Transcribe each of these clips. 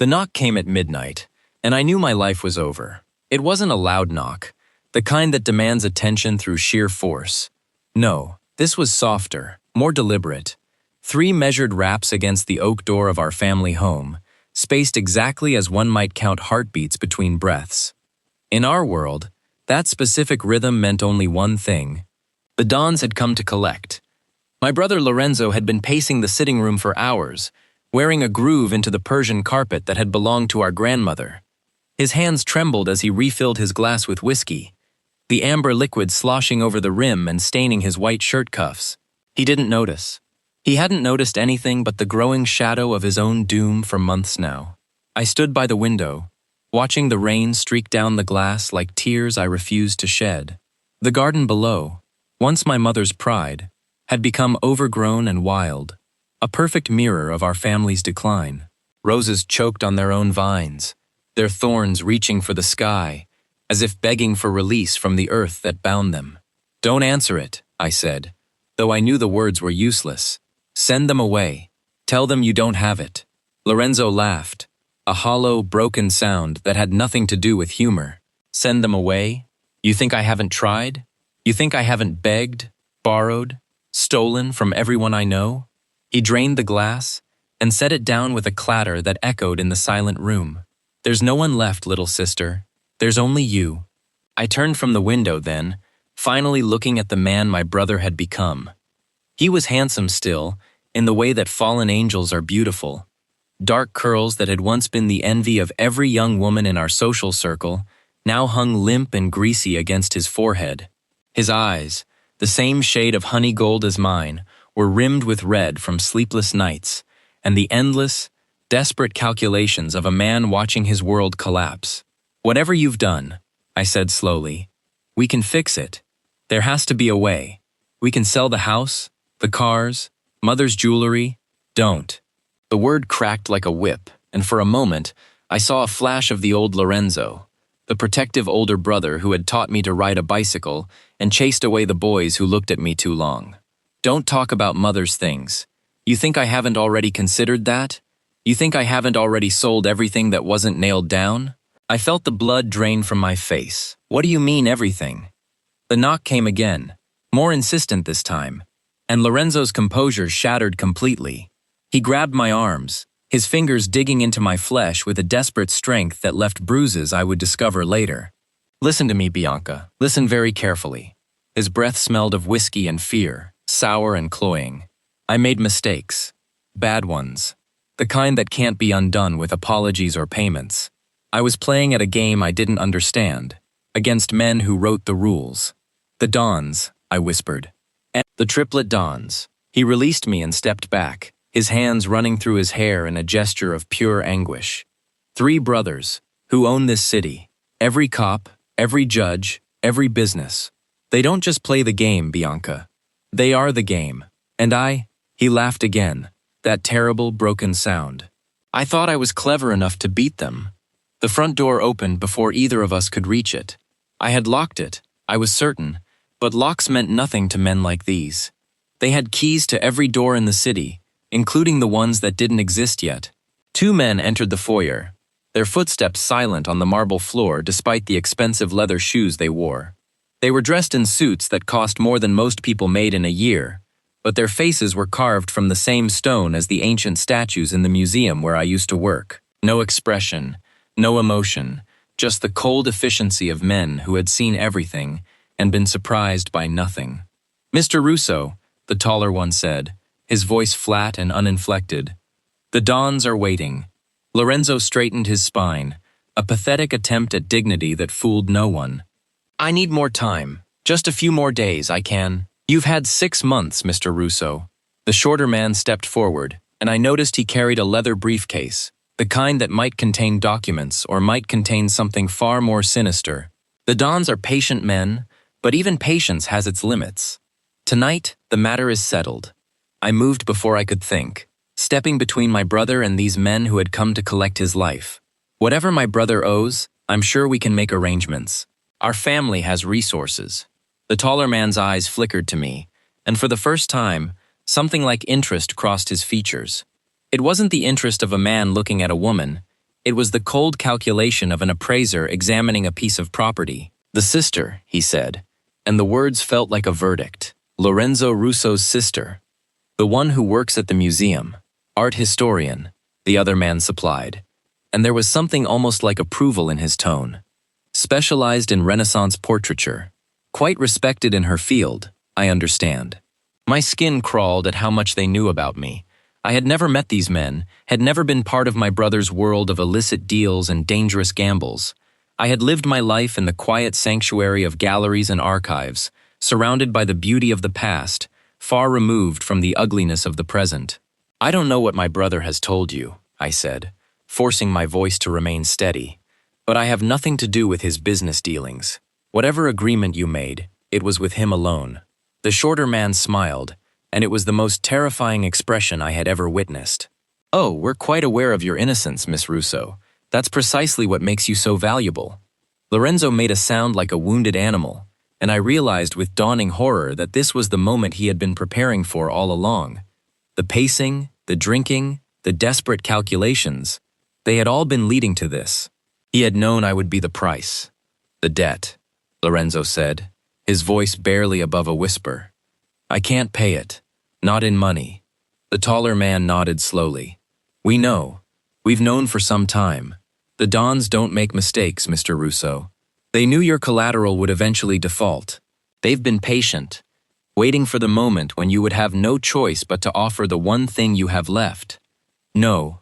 The knock came at midnight, and I knew my life was over. It wasn't a loud knock, the kind that demands attention through sheer force. No, this was softer, more deliberate. 3 measured raps against the oak door of our family home, spaced exactly as one might count heartbeats between breaths. In our world, that specific rhythm meant only one thing. The Dons had come to collect. My brother Lorenzo had been pacing the sitting room for hours, wearing a groove into the Persian carpet that had belonged to our grandmother. His hands trembled as he refilled his glass with whiskey, the amber liquid sloshing over the rim and staining his white shirt cuffs. He didn't notice. He hadn't noticed anything but the growing shadow of his own doom for months now. I stood by the window, watching the rain streak down the glass like tears I refused to shed. The garden below, once my mother's pride, had become overgrown and wild, a perfect mirror of our family's decline. Roses choked on their own vines, their thorns reaching for the sky, as if begging for release from the earth that bound them. "Don't answer it," I said, though I knew the words were useless. "Send them away. Tell them you don't have it." Lorenzo laughed, a hollow, broken sound that had nothing to do with humor. "Send them away? You think I haven't tried? You think I haven't begged, borrowed, stolen from everyone I know?" He drained the glass and set it down with a clatter that echoed in the silent room. "There's no one left, little sister. There's only you." I turned from the window then, finally looking at the man my brother had become. He was handsome still, in the way that fallen angels are beautiful. Dark curls that had once been the envy of every young woman in our social circle now hung limp and greasy against his forehead. His eyes, the same shade of honey gold as mine, were rimmed with red from sleepless nights and the endless, desperate calculations of a man watching his world collapse. "Whatever you've done," I said slowly, "we can fix it. There has to be a way. We can sell the house, the cars, mother's jewelry. Don't." The word cracked like a whip, and for a moment, I saw a flash of the old Lorenzo, the protective older brother who had taught me to ride a bicycle and chased away the boys who looked at me too long. "Don't talk about mother's things. You think I haven't already considered that? You think I haven't already sold everything that wasn't nailed down?" I felt the blood drain from my face. "What do you mean, everything?" The knock came again, more insistent this time, and Lorenzo's composure shattered completely. He grabbed my arms, his fingers digging into my flesh with a desperate strength that left bruises I would discover later. "Listen to me, Bianca. Listen very carefully." His breath smelled of whiskey and fear, sour and cloying. "I made mistakes. Bad ones. The kind that can't be undone with apologies or payments. I was playing at a game I didn't understand, against men who wrote the rules. The Dons," I whispered. "The triplet Dons." He released me and stepped back, his hands running through his hair in a gesture of pure anguish. 3 brothers, who own this city. Every cop, every judge, every business. They don't just play the game, Bianca. They are the game. And he laughed again, that terrible, broken sound. "I thought I was clever enough to beat them." The front door opened before either of us could reach it. I had locked it, I was certain, but locks meant nothing to men like these. They had keys to every door in the city, including the ones that didn't exist yet. 2 men entered the foyer, their footsteps silent on the marble floor despite the expensive leather shoes they wore. They were dressed in suits that cost more than most people made in a year, but their faces were carved from the same stone as the ancient statues in the museum where I used to work. No expression, no emotion, just the cold efficiency of men who had seen everything and been surprised by nothing. "Mr. Russo," the taller one said, his voice flat and uninflected. "The Dons are waiting." Lorenzo straightened his spine, a pathetic attempt at dignity that fooled no one. "I need more time. Just a few more days, I can." "You've had 6 months, Mr. Russo." The shorter man stepped forward, and I noticed he carried a leather briefcase, the kind that might contain documents or might contain something far more sinister. "The Dons are patient men, but even patience has its limits. Tonight, the matter is settled." I moved before I could think, stepping between my brother and these men who had come to collect his life. "Whatever my brother owes, I'm sure we can make arrangements. Our family has resources." The taller man's eyes flickered to me, and for the first time, something like interest crossed his features. It wasn't the interest of a man looking at a woman, It was the cold calculation of an appraiser examining a piece of property. The sister, he said, and the words felt like a verdict. Lorenzo Russo's sister. The one who works at the museum. Art historian, the other man supplied. And there was something almost like approval in his tone. Specialized in Renaissance portraiture. Quite respected in her field, I understand. My skin crawled at how much they knew about me. I had never met these men, had never been part of my brother's world of illicit deals and dangerous gambles. I had lived my life in the quiet sanctuary of galleries and archives, surrounded by the beauty of the past, far removed from the ugliness of the present. I don't know what my brother has told you, I said, forcing my voice to remain steady, but I have nothing to do with his business dealings. Whatever agreement you made, it was with him alone. The shorter man smiled, and it was the most terrifying expression I had ever witnessed. Oh, we're quite aware of your innocence, Miss Russo. That's precisely what makes you so valuable. Lorenzo made a sound like a wounded animal, and I realized with dawning horror that this was the moment he had been preparing for all along. The pacing, the drinking, the desperate calculations, they had all been leading to this. He had known I would be the price. The debt, Lorenzo said, his voice barely above a whisper. I can't pay it. Not in money. The taller man nodded slowly. We know. We've known for some time. The DONS don't make mistakes, Mr. Russo. They knew your collateral would eventually default. They've been patient, waiting for the moment when you would have no choice but to offer the one thing you have left. No.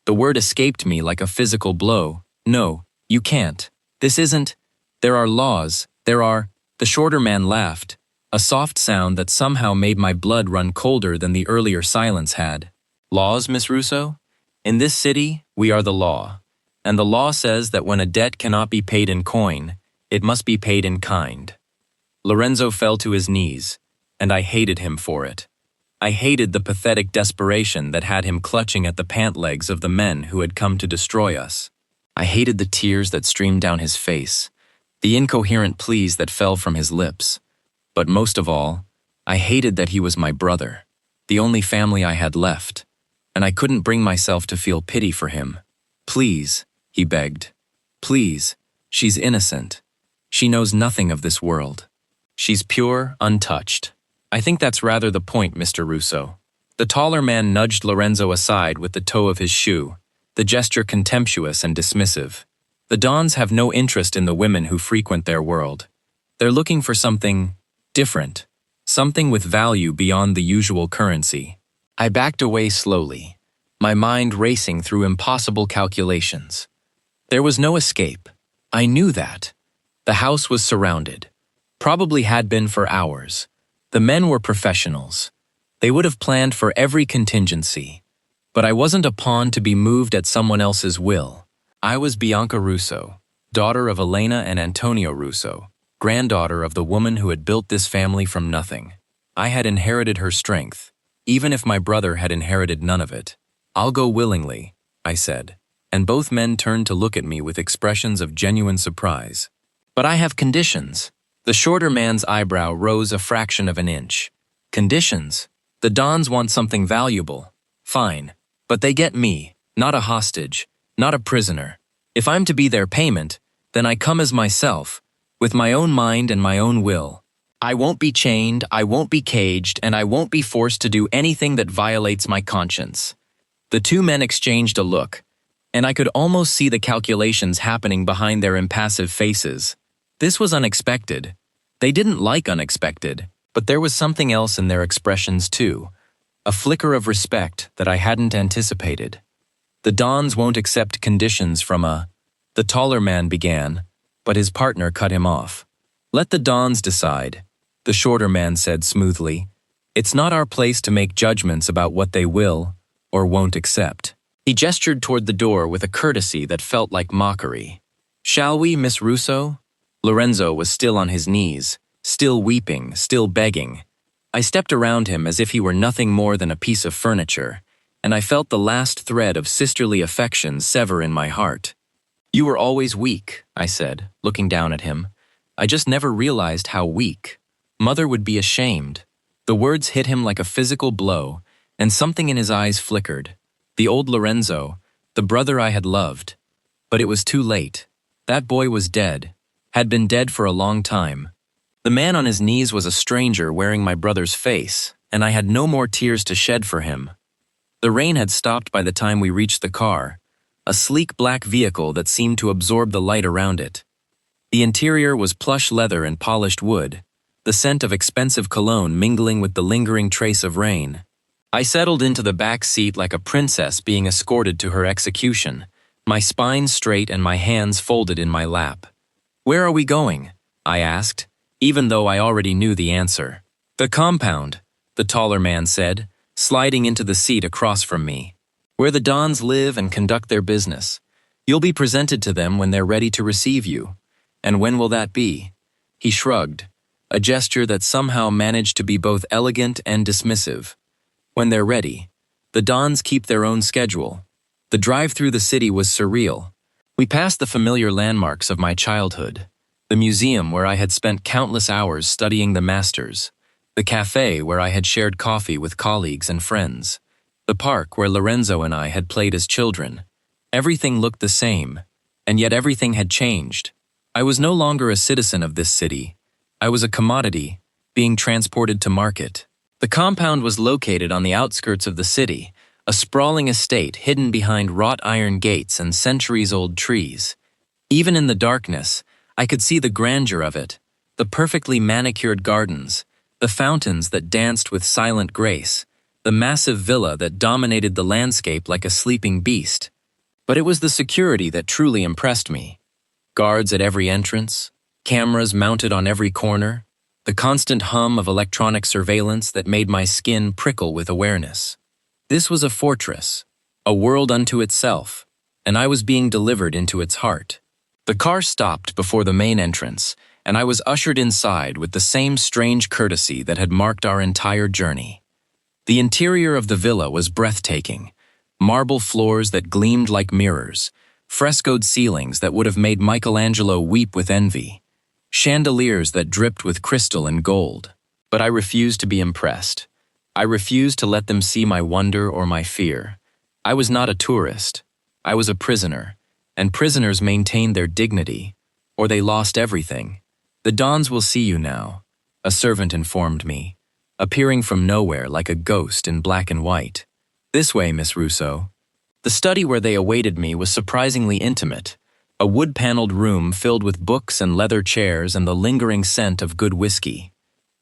The word escaped me like a physical blow. No, you can't. This isn't. There are laws. There are. The shorter man laughed, a soft sound that somehow made my blood run colder than the earlier silence had. Laws, Miss Russo? In this city, we are the law. And the law says that when a debt cannot be paid in coin, it must be paid in kind. Lorenzo fell to his knees, and I hated him for it. I hated the pathetic desperation that had him clutching at the pant legs of the men who had come to destroy us. I hated the tears that streamed down his face, the incoherent pleas that fell from his lips. But most of all, I hated that he was my brother, the only family I had left, and I couldn't bring myself to feel pity for him. Please, he begged. Please, she's innocent. She knows nothing of this world. She's pure, untouched. I think that's rather the point, Mr. Russo. The taller man nudged Lorenzo aside with the toe of his shoe, the gesture contemptuous and dismissive. The DONS have no interest in the women who frequent their world. They're looking for something different, something with value beyond the usual currency. I backed away slowly, my mind racing through impossible calculations. There was no escape. I knew that. The house was surrounded. Probably had been for hours. The men were professionals. They would have planned for every contingency. But I wasn't a pawn to be moved at someone else's will. I was Bianca Russo, daughter of Elena and Antonio Russo, granddaughter of the woman who had built this family from nothing. I had inherited her strength, even if my brother had inherited none of it. I'll go willingly, I said, and both men turned to look at me with expressions of genuine surprise. But I have conditions. The shorter man's eyebrow rose a fraction of an inch. Conditions? The DONS want something valuable. Fine. But they get me, not a hostage, not a prisoner. If I'm to be their payment, then I come as myself, with my own mind and my own will. I won't be chained, I won't be caged, and I won't be forced to do anything that violates my conscience. The two men exchanged a look, and I could almost see the calculations happening behind their impassive faces. This was unexpected. They didn't like unexpected, but there was something else in their expressions too, a flicker of respect that I hadn't anticipated. The DONS won't accept conditions from the taller man began, but his partner cut him off. Let the DONS decide, the shorter man said smoothly. It's not our place to make judgments about what they will or won't accept. He gestured toward the door with a courtesy that felt like mockery. Shall we, Miss Russo? Lorenzo was still on his knees, still weeping, still begging. I stepped around him as if he were nothing more than a piece of furniture, and I felt the last thread of sisterly affection sever in my heart. You were always weak, I said, looking down at him. I just never realized how weak. Mother would be ashamed. The words hit him like a physical blow, and something in his eyes flickered. The old Lorenzo, the brother I had loved, But it was too late. That boy was dead, had been dead for a long time. The man on his knees was a stranger wearing my brother's face, and I had no more tears to shed for him. The rain had stopped by the time we reached the car, a sleek black vehicle that seemed to absorb the light around it. The interior was plush leather and polished wood, the scent of expensive cologne mingling with the lingering trace of rain. I settled into the back seat like a princess being escorted to her execution, my spine straight and my hands folded in my lap. "Where are we going?" I asked, even though I already knew the answer. "The compound," the taller man said, sliding into the seat across from me. "Where the Dons live and conduct their business. You'll be presented to them when they're ready to receive you. And when will that be?" He shrugged, a gesture that somehow managed to be both elegant and dismissive. "When they're ready. The Dons keep their own schedule." The drive through the city was surreal. We passed the familiar landmarks of my childhood. The museum where I had spent countless hours studying the masters. The cafe where I had shared coffee with colleagues and friends. The park where Lorenzo and I had played as children. Everything looked the same, and yet everything had changed. I was no longer a citizen of this city. I was a commodity, being transported to market. The compound was located on the outskirts of the city, a sprawling estate hidden behind wrought iron gates and centuries-old trees. Even in the darkness, I could see the grandeur of it, the perfectly manicured gardens, the fountains that danced with silent grace, the massive villa that dominated the landscape like a sleeping beast. But it was the security that truly impressed me. Guards at every entrance, cameras mounted on every corner, the constant hum of electronic surveillance that made my skin prickle with awareness. This was a fortress, a world unto itself, and I was being delivered into its heart. The car stopped before the main entrance, and I was ushered inside with the same strange courtesy that had marked our entire journey. The interior of the villa was breathtaking, marble floors that gleamed like mirrors, frescoed ceilings that would have made Michelangelo weep with envy, chandeliers that dripped with crystal and gold. But I refused to be impressed. I refused to let them see my wonder or my fear. I was not a tourist. I was a prisoner, and prisoners maintained their dignity, or they lost everything. "The Dons will see you now," a servant informed me, appearing from nowhere like a ghost in black and white. "This way, Miss Russo." The study where they awaited me was surprisingly intimate, a wood-paneled room filled with books and leather chairs and the lingering scent of good whiskey.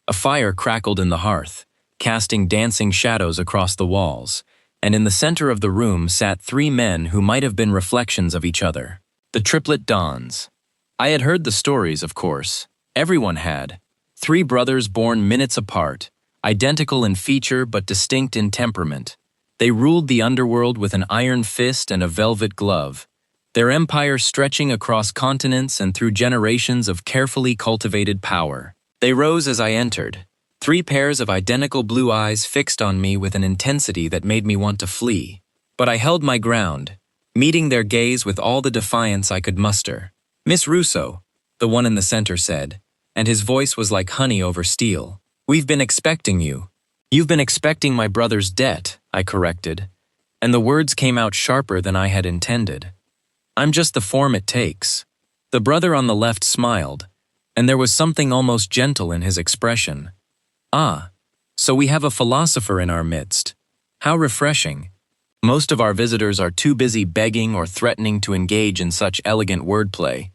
A fire crackled in the hearth, casting dancing shadows across the walls, and in the center of the room sat three men who might have been reflections of each other. The triplet Dons. I had heard the stories, of course. Everyone had. Three brothers born minutes apart, identical in feature but distinct in temperament. They ruled the underworld with an iron fist and a velvet glove, their empire stretching across continents and through generations of carefully cultivated power. They rose as I entered, three pairs of identical blue eyes fixed on me with an intensity that made me want to flee. But I held my ground, meeting their gaze with all the defiance I could muster. "Miss Russo," the one in the center said, and his voice was like honey over steel. "We've been expecting you." "You've been expecting my brother's debt," I corrected, and the words came out sharper than I had intended. "I'm just the form it takes." The brother on the left smiled, and there was something almost gentle in his expression. "Ah, so we have a philosopher in our midst. How refreshing. Most of our visitors are too busy begging or threatening to engage in such elegant wordplay."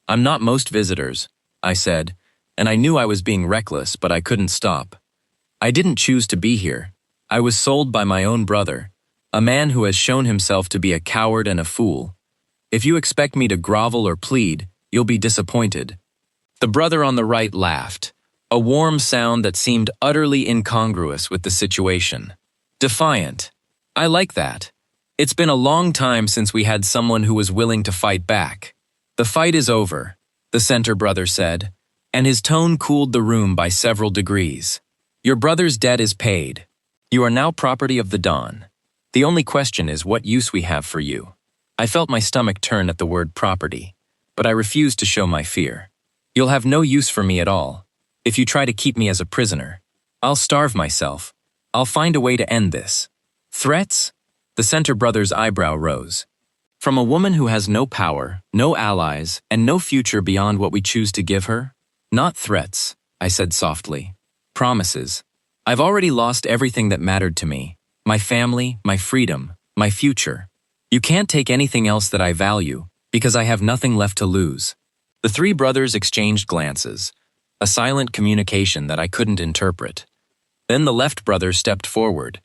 "I'm not most visitors," I said, and I knew I was being reckless, but I couldn't stop. "I didn't choose to be here. I was sold by my own brother, a man who has shown himself to be a coward and a fool. If you expect me to grovel or plead, you'll be disappointed." The brother on the right laughed, a warm sound that seemed utterly incongruous with the situation. Defiant. I like that. It's been a long time since we had someone who was willing to fight back. "The fight is over," the center brother said, and his tone cooled the room by several degrees. "Your brother's debt is paid. You are now property of the Don. The only question is what use we have for you." I felt my stomach turn at the word property, but I refused to show my fear. "You'll have no use for me at all. If you try to keep me as a prisoner, I'll starve myself. I'll find a way to end this." "Threats?" The center brother's eyebrow rose. From a woman who has no power, no allies, and no future beyond what we choose to give her? Not threats, I said softly. Promises. I've already lost everything that mattered to me. My family, my freedom, my future. You can't take anything else that I value, because I have nothing left to lose. The three brothers exchanged glances, a silent communication that I couldn't interpret. Then the left brother stepped forward,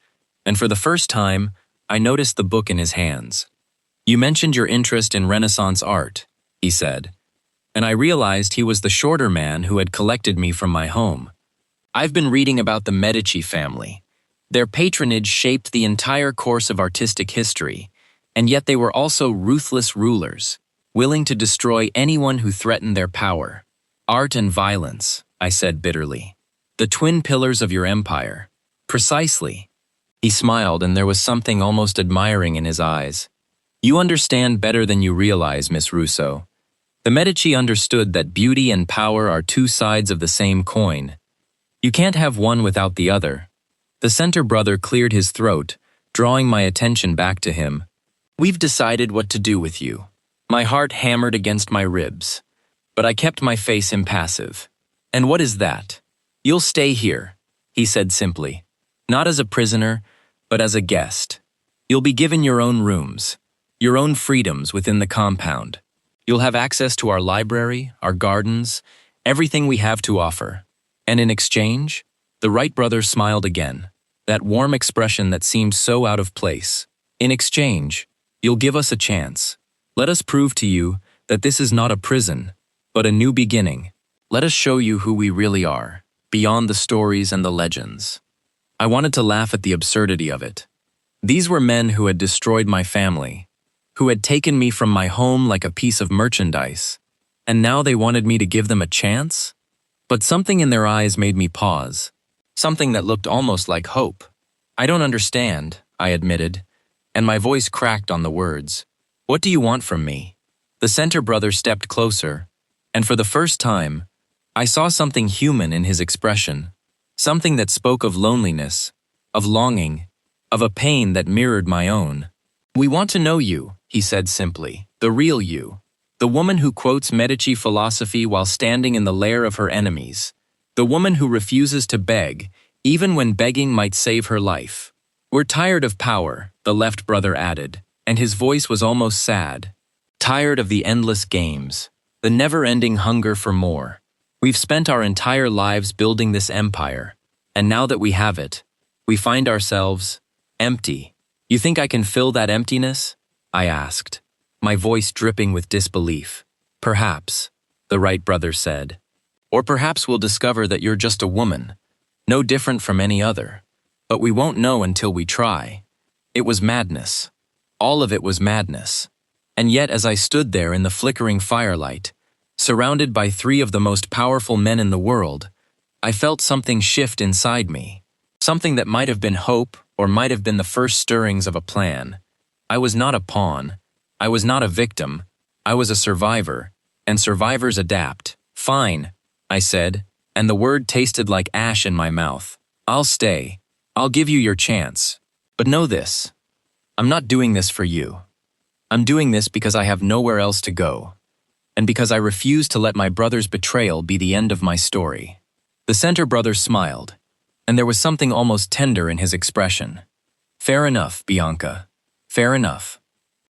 and for the first time, I noticed the book in his hands. You mentioned your interest in Renaissance art, he said, and I realized he was the shorter man who had collected me from my home. I've been reading about the Medici family. Their patronage shaped the entire course of artistic history, and yet they were also ruthless rulers, willing to destroy anyone who threatened their power. Art and violence, I said bitterly. The twin pillars of your empire. Precisely. He smiled, and there was something almost admiring in his eyes. You understand better than you realize, Miss Russo. The Medici understood that beauty and power are two sides of the same coin. You can't have one without the other. The center brother cleared his throat, drawing my attention back to him. We've decided what to do with you. My heart hammered against my ribs, but I kept my face impassive. And what is that? You'll stay here, he said simply. Not as a prisoner, but as a guest. You'll be given your own rooms, your own freedoms within the compound. You'll have access to our library, our gardens, everything we have to offer. And in exchange, the Wright brothers smiled again, that warm expression that seemed so out of place. In exchange, you'll give us a chance. Let us prove to you that this is not a prison, but a new beginning. Let us show you who we really are, beyond the stories and the legends. I wanted to laugh at the absurdity of it. These were men who had destroyed my family, who had taken me from my home like a piece of merchandise, and now they wanted me to give them a chance? But something in their eyes made me pause, something that looked almost like hope. I don't understand, I admitted, and my voice cracked on the words. What do you want from me? The center brother stepped closer, and for the first time, I saw something human in his expression, something that spoke of loneliness, of longing, of a pain that mirrored my own. We want to know you, he said simply, the real you, the woman who quotes Medici philosophy while standing in the lair of her enemies, the woman who refuses to beg, even when begging might save her life. We're tired of power, the left brother added, and his voice was almost sad. Tired of the endless games, the never-ending hunger for more. We've spent our entire lives building this empire, and now that we have it, we find ourselves empty. You think I can fill that emptiness? I asked, my voice dripping with disbelief. Perhaps, the Wright brother said. Or perhaps we'll discover that you're just a woman, no different from any other. But we won't know until we try. It was madness. All of it was madness. And yet as I stood there in the flickering firelight, surrounded by three of the most powerful men in the world, I felt something shift inside me. Something that might have been hope or might have been the first stirrings of a plan. I was not a pawn. I was not a victim. I was a survivor, and survivors adapt. Fine, I said, and the word tasted like ash in my mouth. I'll stay. I'll give you your chance. But know this. I'm not doing this for you. I'm doing this because I have nowhere else to go, and because I refuse to let my brother's betrayal be the end of my story. The center brother smiled, and there was something almost tender in his expression. Fair enough, Bianca. Fair enough.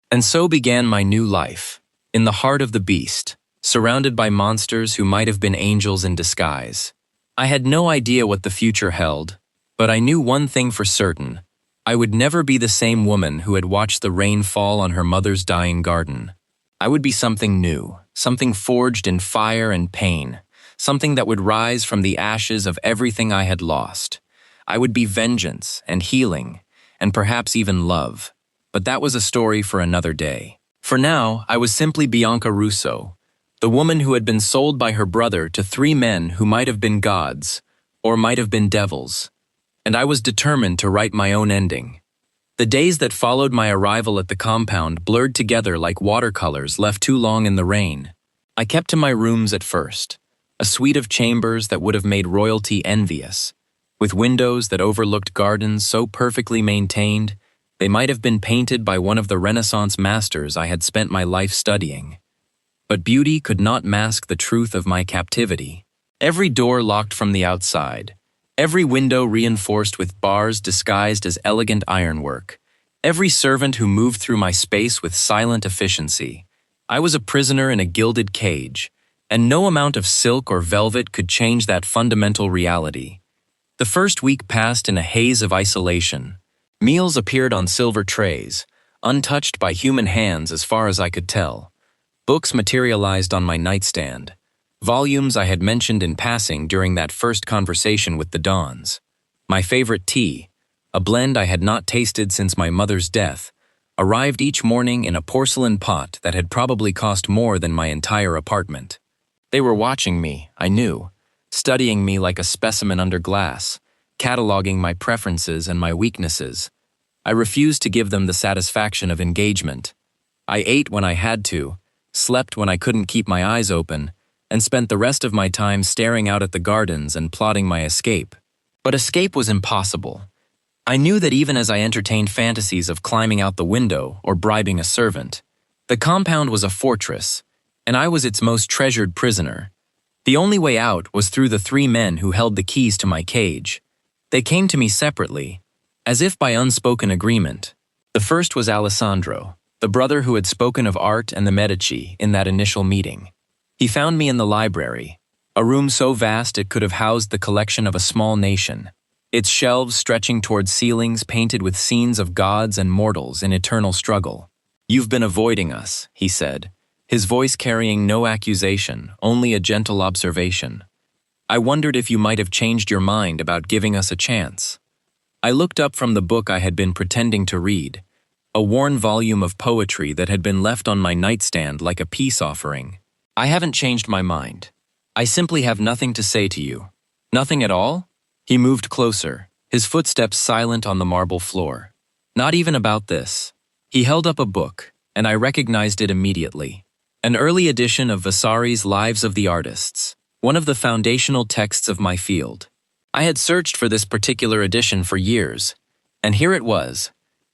And so began my new life, in the heart of the beast, surrounded by monsters who might have been angels in disguise. I had no idea what the future held, but I knew one thing for certain. I would never be the same woman who had watched the rain fall on her mother's dying garden. I would be something new, something forged in fire and pain, something that would rise from the ashes of everything I had lost. I would be vengeance and healing, and perhaps even love. But that was a story for another day. For now, I was simply Bianca Russo, the woman who had been sold by her brother to three men who might have been gods, or might have been devils. And I was determined to write my own ending. The days that followed my arrival at the compound blurred together like watercolors left too long in the rain. I kept to my rooms at first, a suite of chambers that would have made royalty envious, with windows that overlooked gardens so perfectly maintained They might have been painted by one of the Renaissance masters I had spent my life studying. But beauty could not mask the truth of my captivity. Every door locked from the outside, every window reinforced with bars disguised as elegant ironwork, every servant who moved through my space with silent efficiency. I was a prisoner in a gilded cage, and no amount of silk or velvet could change that fundamental reality. The first week passed in a haze of isolation. Meals appeared on silver trays, untouched by human hands as far as I could tell. Books materialized on my nightstand, volumes I had mentioned in passing during that first conversation with the DONS. My favorite tea, a blend I had not tasted since my mother's death, arrived each morning in a porcelain pot that had probably cost more than my entire apartment. They were watching me, I knew, studying me like a specimen under glass, cataloging my preferences and my weaknesses. I refused to give them the satisfaction of engagement. I ate when I had to, slept when I couldn't keep my eyes open, and spent the rest of my time staring out at the gardens and plotting my escape. But escape was impossible. I knew that even as I entertained fantasies of climbing out the window or bribing a servant, the compound was a fortress, and I was its most treasured prisoner. The only way out was through the 3 men who held the keys to my cage. They came to me separately, as if by unspoken agreement. The first was Alessandro, the brother who had spoken of art and the Medici in that initial meeting. He found me in the library, a room so vast it could have housed the collection of a small nation, its shelves stretching toward ceilings painted with scenes of gods and mortals in eternal struggle. "You've been avoiding us," he said, his voice carrying no accusation, only a gentle observation. "I wondered if you might have changed your mind about giving us a chance." I looked up from the book I had been pretending to read, a worn volume of poetry that had been left on my nightstand like a peace offering. "I haven't changed my mind. I simply have nothing to say to you." "Nothing at all?" He moved closer, his footsteps silent on the marble floor. "Not even about this." He held up a book, and I recognized it immediately. An early edition of Vasari's Lives of the Artists, one of the foundational texts of my field. I had searched for this particular edition for years, and here it was,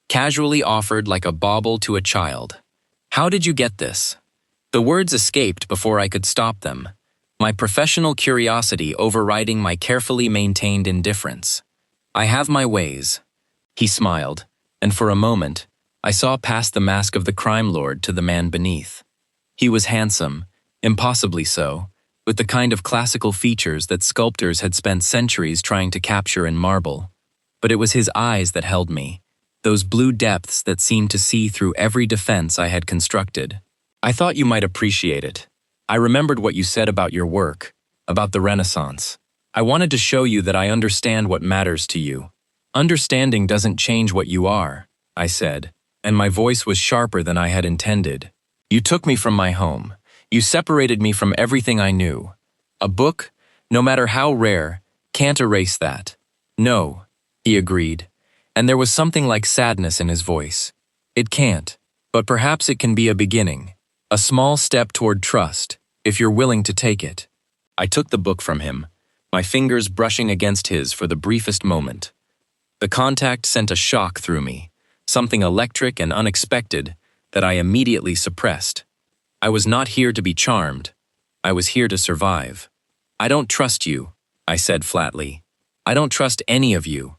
casually offered like a bauble to a child. "How did you get this?" The words escaped before I could stop them, my professional curiosity overriding my carefully maintained indifference. "I have my ways." He smiled, and for a moment, I saw past the mask of the crime lord to the man beneath. He was handsome, impossibly so, with the kind of classical features that sculptors had spent centuries trying to capture in marble. But it was his eyes that held me, those blue depths that seemed to see through every defense I had constructed. "I thought you might appreciate it. I remembered what you said about your work, about the Renaissance. I wanted to show you that I understand what matters to you. Understanding doesn't change what you are," I said, and my voice was sharper than I had intended. "You took me from my home. You separated me from everything I knew. A book, no matter how rare, can't erase that." "No," he agreed, and there was something like sadness in his voice. "It can't, but perhaps it can be a beginning. A small step toward trust, if you're willing to take it." I took the book from him, my fingers brushing against his for the briefest moment. The contact sent a shock through me, something electric and unexpected that I immediately suppressed. I was not here to be charmed. I was here to survive. "I don't trust you," I said flatly. "I don't trust any of you.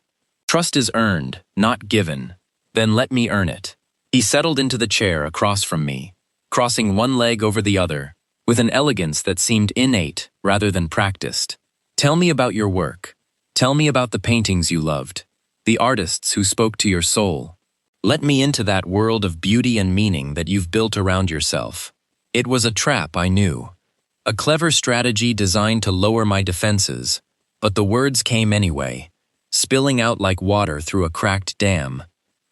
Trust is earned, not given. Then let me earn it." He settled into the chair across from me, crossing one leg over the other, with an elegance that seemed innate rather than practiced. "Tell me about your work. Tell me about the paintings you loved, the artists who spoke to your soul. Let me into that world of beauty and meaning that you've built around yourself." It was a trap, I knew. A clever strategy designed to lower my defenses, but the words came anyway, spilling out like water through a cracked dam.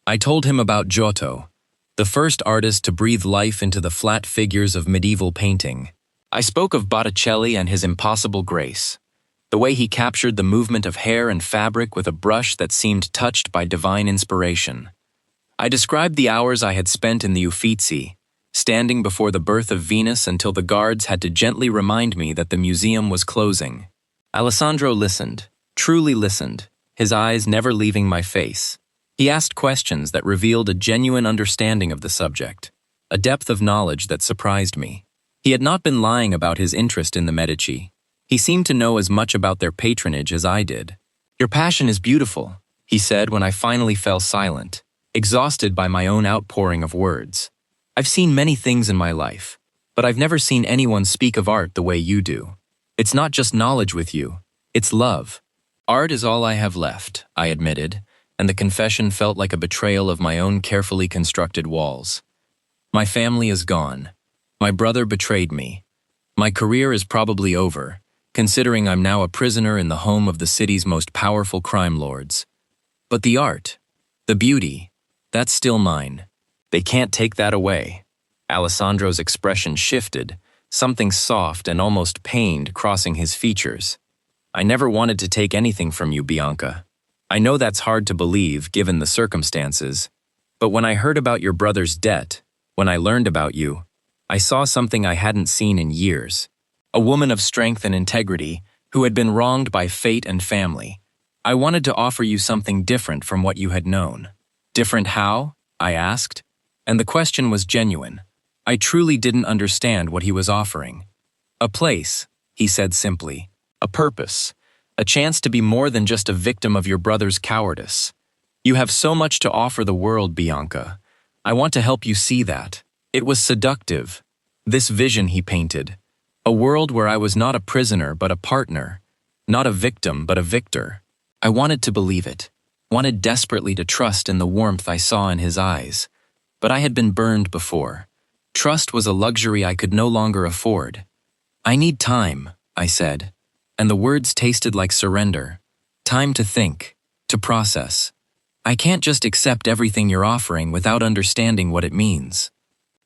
I told him about Giotto, the first artist to breathe life into the flat figures of medieval painting. I spoke of Botticelli and his impossible grace, the way he captured the movement of hair and fabric with a brush that seemed touched by divine inspiration. I described the hours I had spent in the Uffizi, standing before the birth of Venus until the guards had to gently remind me that the museum was closing. Alessandro listened, truly listened, his eyes never leaving my face. He asked questions that revealed a genuine understanding of the subject, a depth of knowledge that surprised me. He had not been lying about his interest in the Medici. He seemed to know as much about their patronage as I did. "Your passion is beautiful," he said when I finally fell silent, exhausted by my own outpouring of words. "I've seen many things in my life, but I've never seen anyone speak of art the way you do. It's not just knowledge with you, it's love." "Art is all I have left," I admitted, and the confession felt like a betrayal of my own carefully constructed walls. "My family is gone. My brother betrayed me. My career is probably over, considering I'm now a prisoner in the home of the city's most powerful crime lords. But the art, the beauty, that's still mine. They can't take that away." Alessandro's expression shifted, something soft and almost pained crossing his features. "I never wanted to take anything from you, Bianca. I know that's hard to believe given the circumstances, but when I heard about your brother's debt, when I learned about you, I saw something I hadn't seen in years. A woman of strength and integrity who had been wronged by fate and family. I wanted to offer you something different from what you had known." "Different how?" I asked, and the question was genuine. I truly didn't understand what he was offering. "A place," he said simply. "A purpose. A chance to be more than just a victim of your brother's cowardice. You have so much to offer the world, Bianca. I want to help you see that." It was seductive. This vision he painted. A world where I was not a prisoner but a partner. Not a victim but a victor. I wanted to believe it. Wanted desperately to trust in the warmth I saw in his eyes. But I had been burned before. Trust was a luxury I could no longer afford. "I need time," I said, and the words tasted like surrender. Time to think, to process. I can't just accept everything you're offering without understanding what it means.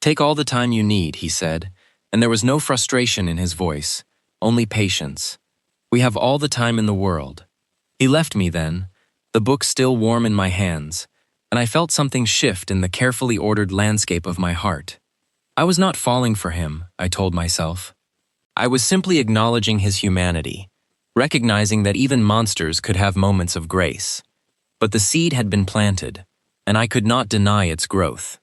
"Take all the time you need," he said, and there was no frustration in his voice, only patience. "We have all the time in the world." He left me then, the book still warm in my hands, and I felt something shift in the carefully ordered landscape of my heart. I was not falling for him, I told myself. I was simply acknowledging his humanity, recognizing that even monsters could have moments of grace. But the seed had been planted, and I could not deny its growth.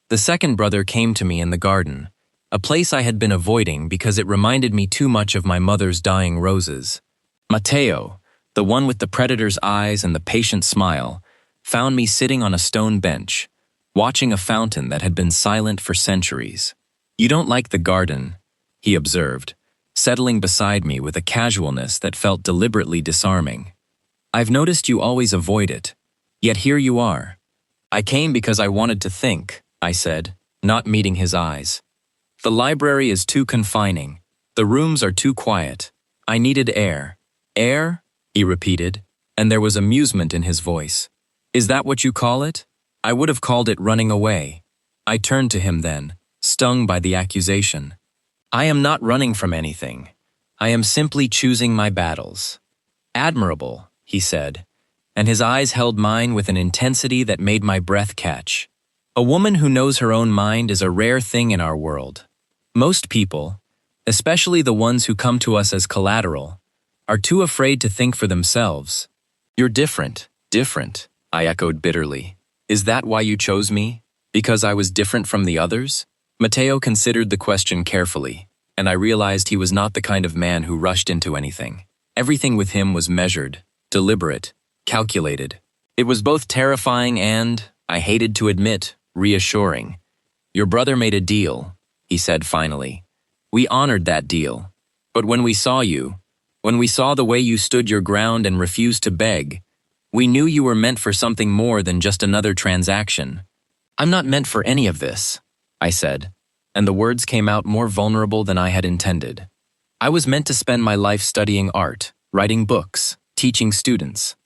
The second brother came to me in the garden, a place I had been avoiding because it reminded me too much of my mother's dying roses. Matteo, the one with the predator's eyes and the patient smile, found me sitting on a stone bench, watching a fountain that had been silent for centuries. "You don't like the garden," he observed, settling beside me with a casualness that felt deliberately disarming. "I've noticed you always avoid it, yet here you are." "I came because I wanted to think," I said, not meeting his eyes. "The library is too confining. The rooms are too quiet. I needed air." "Air?" he repeated, and there was amusement in his voice. "Is that what you call it? I would have called it running away." I turned to him then, stung by the accusation. "I am not running from anything. I am simply choosing my battles." "Admirable," he said, and his eyes held mine with an intensity that made my breath catch. A woman who knows her own mind is a rare thing in our world. Most people, especially the ones who come to us as collateral, are too afraid to think for themselves. "You're different, different," I echoed bitterly. "Is that why you chose me? Because I was different from the others?" Matteo considered the question carefully, and I realized he was not the kind of man who rushed into anything. Everything with him was measured, deliberate, calculated. It was both terrifying and, I hated to admit, reassuring. "Your brother made a deal," he said finally. "We honored that deal. But when we saw you, when we saw the way you stood your ground and refused to beg, we knew you were meant for something more than just another transaction." "I'm not meant for any of this," I said, and the words came out more vulnerable than I had intended. I was meant to spend my life studying art, writing books, teaching students.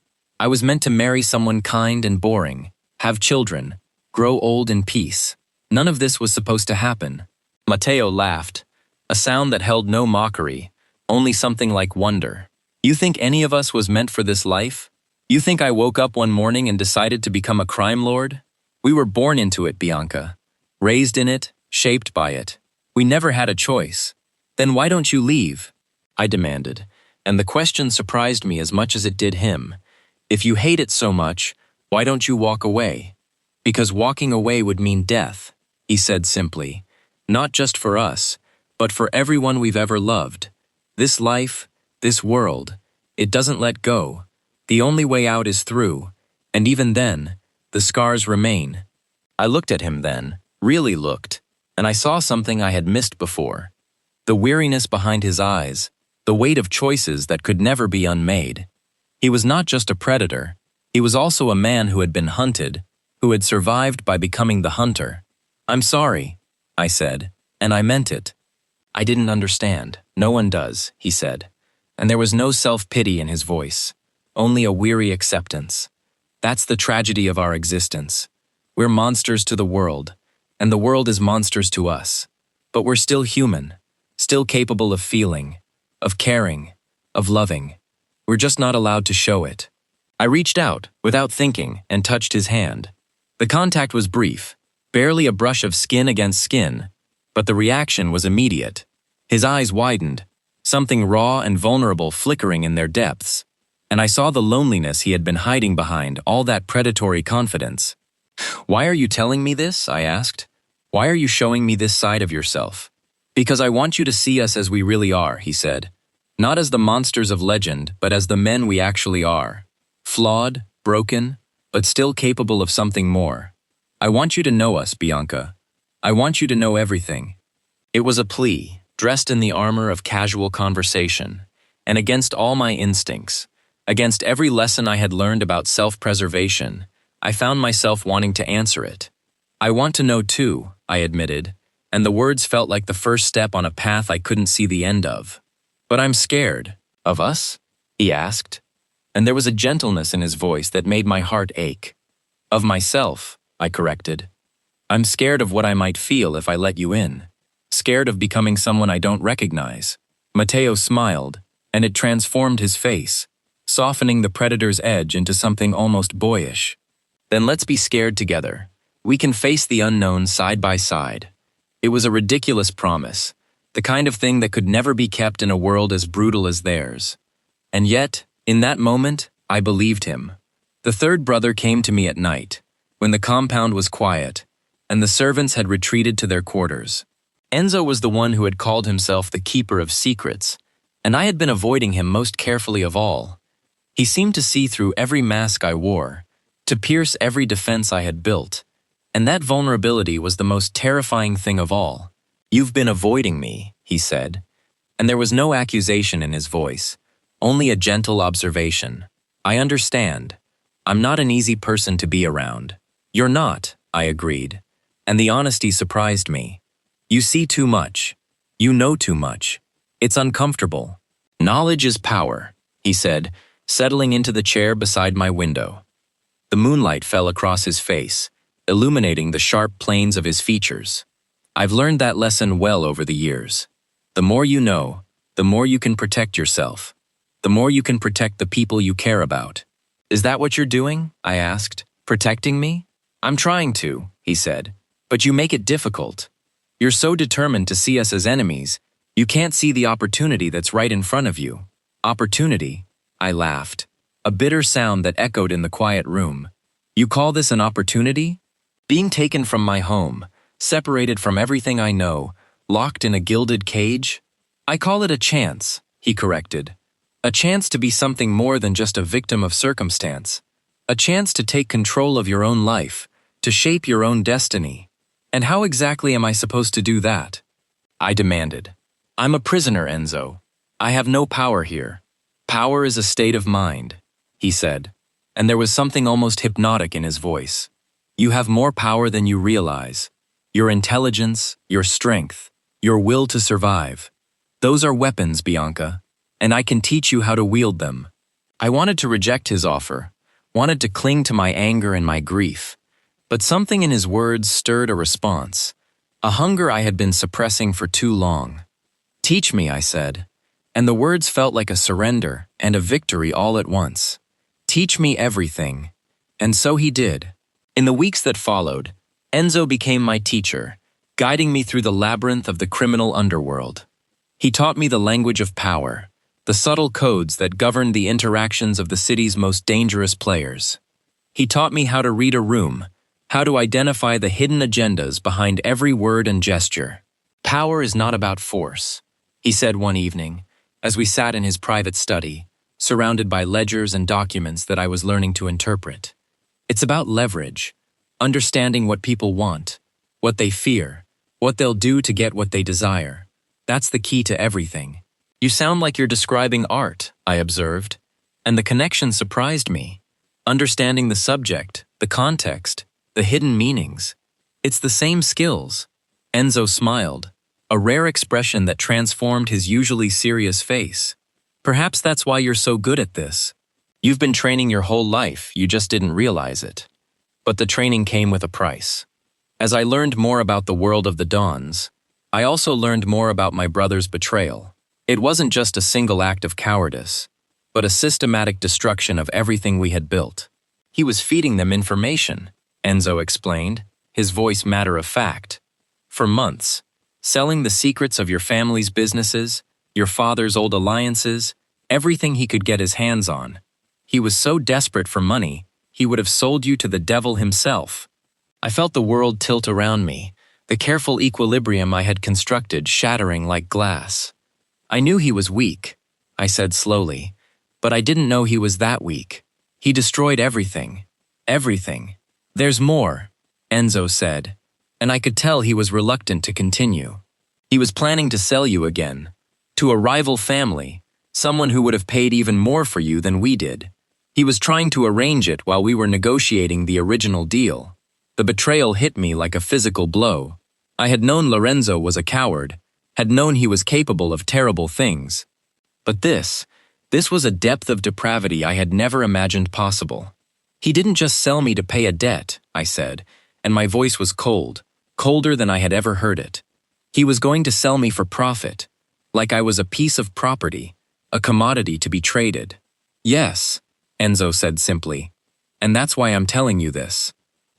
I was meant to marry someone kind and boring, have children, grow old in peace. None of this was supposed to happen. Matteo laughed, a sound that held no mockery, only something like wonder. "You think any of us was meant for this life? You think I woke up one morning and decided to become a crime lord? We were born into it, Bianca. Raised in it, shaped by it. We never had a choice. Then why don't you leave?" I demanded, and the question surprised me as much as it did him. "If you hate it so much, Why don't you walk away? Because walking away would mean death, he said simply. Not just for us, but for everyone we've ever loved. This life, this world, it doesn't let go. The only way out is through, and even then, the scars remain. I looked at him then, really looked, and I saw something I had missed before. The weariness behind his eyes, the weight of choices that could never be unmade. He was not just a predator, he was also a man who had been hunted, who had survived by becoming the hunter. I'm sorry, I said, and I meant it. I didn't understand. No one does, he said, and there was no self-pity in his voice, only a weary acceptance. That's the tragedy of our existence. We're monsters to the world, and the world is monsters to us. But we're still human, still capable of feeling, of caring, of loving. We're just not allowed to show it. I reached out, without thinking, and touched his hand. The contact was brief, barely a brush of skin against skin, but the reaction was immediate. His eyes widened, something raw and vulnerable flickering in their depths, and I saw the loneliness he had been hiding behind all that predatory confidence. Why are you telling me this? I asked. Why are you showing me this side of yourself? Because I want you to see us as we really are, he said. Not as the monsters of legend, but as the men we actually are. Flawed, broken, but still capable of something more. I want you to know us, Bianca. I want you to know everything. It was a plea, dressed in the armor of casual conversation, and against all my instincts, against every lesson I had learned about self-preservation, I found myself wanting to answer it. I want to know too, I admitted, and the words felt like the first step on a path I couldn't see the end of. But I'm scared. Of us? He asked, and there was a gentleness in his voice that made my heart ache. Of myself, I corrected. I'm scared of what I might feel if I let you in. Scared of becoming someone I don't recognize. Matteo smiled, and it transformed his face, softening the predator's edge into something almost boyish. Then let's be scared together. We can face the unknown side by side. It was a ridiculous promise, the kind of thing that could never be kept in a world as brutal as theirs. And yet, in that moment, I believed him. The third brother came to me at night, when the compound was quiet, and the servants had retreated to their quarters. Enzo was the one who had called himself the keeper of secrets, and I had been avoiding him most carefully of all. He seemed to see through every mask I wore, to pierce every defense I had built, and that vulnerability was the most terrifying thing of all. You've been avoiding me, he said, and there was no accusation in his voice, only a gentle observation. I understand. I'm not an easy person to be around. You're not, I agreed, and the honesty surprised me. You see too much. You know too much. It's uncomfortable. Knowledge is power, he said, settling into the chair beside my window. The moonlight fell across his face, illuminating the sharp planes of his features. I've learned that lesson well over the years. The more you know, the more you can protect yourself. The more you can protect the people you care about. Is that what you're doing? I asked. Protecting me? I'm trying to, he said, but you make it difficult. You're so determined to see us as enemies, you can't see the opportunity that's right in front of you. Opportunity? I laughed, a bitter sound that echoed in the quiet room. You call this an opportunity? Being taken from my home, separated from everything I know, locked in a gilded cage? I call it a chance, he corrected. A chance to be something more than just a victim of circumstance. A chance to take control of your own life, to shape your own destiny. And how exactly am I supposed to do that? I demanded. I'm a prisoner, Enzo. I have no power here. Power is a state of mind, he said, and there was something almost hypnotic in his voice. You have more power than you realize. Your intelligence, your strength, your will to survive. Those are weapons, Bianca, and I can teach you how to wield them. I wanted to reject his offer, wanted to cling to my anger and my grief, but something in his words stirred a response, a hunger I had been suppressing for too long. Teach me, I said, and the words felt like a surrender and a victory all at once. Teach me everything, and so he did. In the weeks that followed, Enzo became my teacher, guiding me through the labyrinth of the criminal underworld. He taught me the language of power, the subtle codes that governed the interactions of the city's most dangerous players. He taught me how to read a room, how to identify the hidden agendas behind every word and gesture. Power is not about force, he said one evening, as we sat in his private study, surrounded by ledgers and documents that I was learning to interpret. It's about leverage, understanding what people want, what they fear, what they'll do to get what they desire. That's the key to everything. You sound like you're describing art, I observed, and the connection surprised me. Understanding the subject, the context, the hidden meanings. It's the same skills. Enzo smiled, a rare expression that transformed his usually serious face. Perhaps that's why you're so good at this. You've been training your whole life, you just didn't realize it. But the training came with a price. As I learned more about the world of the DONS, I also learned more about my brother's betrayal. It wasn't just a single act of cowardice, but a systematic destruction of everything we had built. He was feeding them information, Enzo explained, his voice matter of fact. For months, selling the secrets of your family's businesses, your father's old alliances, everything he could get his hands on. He was so desperate for money, he would have sold you to the devil himself. I felt the world tilt around me, the careful equilibrium I had constructed shattering like glass. I knew he was weak, I said slowly, but I didn't know he was that weak. He destroyed everything. Everything. There's more, Enzo said, and I could tell he was reluctant to continue. He was planning to sell you again, to a rival family, someone who would have paid even more for you than we did. He was trying to arrange it while we were negotiating the original deal. The betrayal hit me like a physical blow. I had known Lorenzo was a coward, had known he was capable of terrible things. But this was a depth of depravity I had never imagined possible. He didn't just sell me to pay a debt, I said, and my voice was cold, colder than I had ever heard it. He was going to sell me for profit, like I was a piece of property, a commodity to be traded. Yes, Enzo said simply, and that's why I'm telling you this.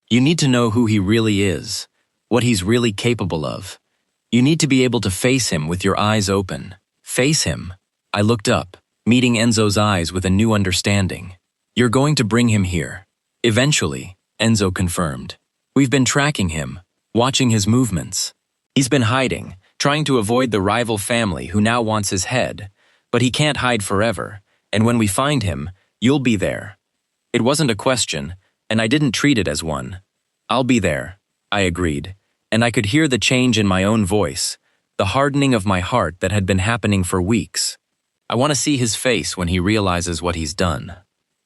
You need to know who he really is, what he's really capable of. You need to be able to face him with your eyes open. Face him. I looked up, meeting Enzo's eyes with a new understanding. You're going to bring him here. Eventually, Enzo confirmed. We've been tracking him, watching his movements. He's been hiding, trying to avoid the rival family who now wants his head, but he can't hide forever, and when we find him, you'll be there. It wasn't a question, and I didn't treat it as one. I'll be there, I agreed, and I could hear the change in my own voice, the hardening of my heart that had been happening for weeks. I want to see his face when he realizes what he's done.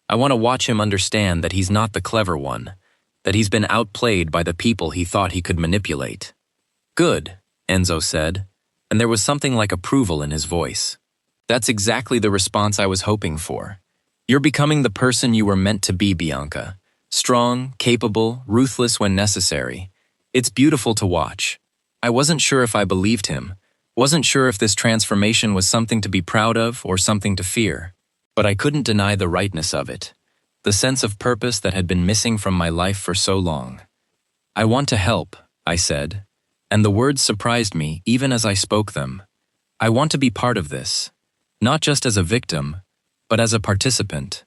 I want to watch him understand that he's not the clever one, that he's been outplayed by the people he thought he could manipulate. Good, Enzo said, and there was something like approval in his voice. That's exactly the response I was hoping for. You're becoming the person you were meant to be, Bianca. Strong, capable, ruthless when necessary. It's beautiful to watch. I wasn't sure if I believed him, wasn't sure if this transformation was something to be proud of or something to fear. But I couldn't deny the rightness of it, the sense of purpose that had been missing from my life for so long. I want to help, I said, and the words surprised me even as I spoke them. I want to be part of this, not just as a victim, but as a participant.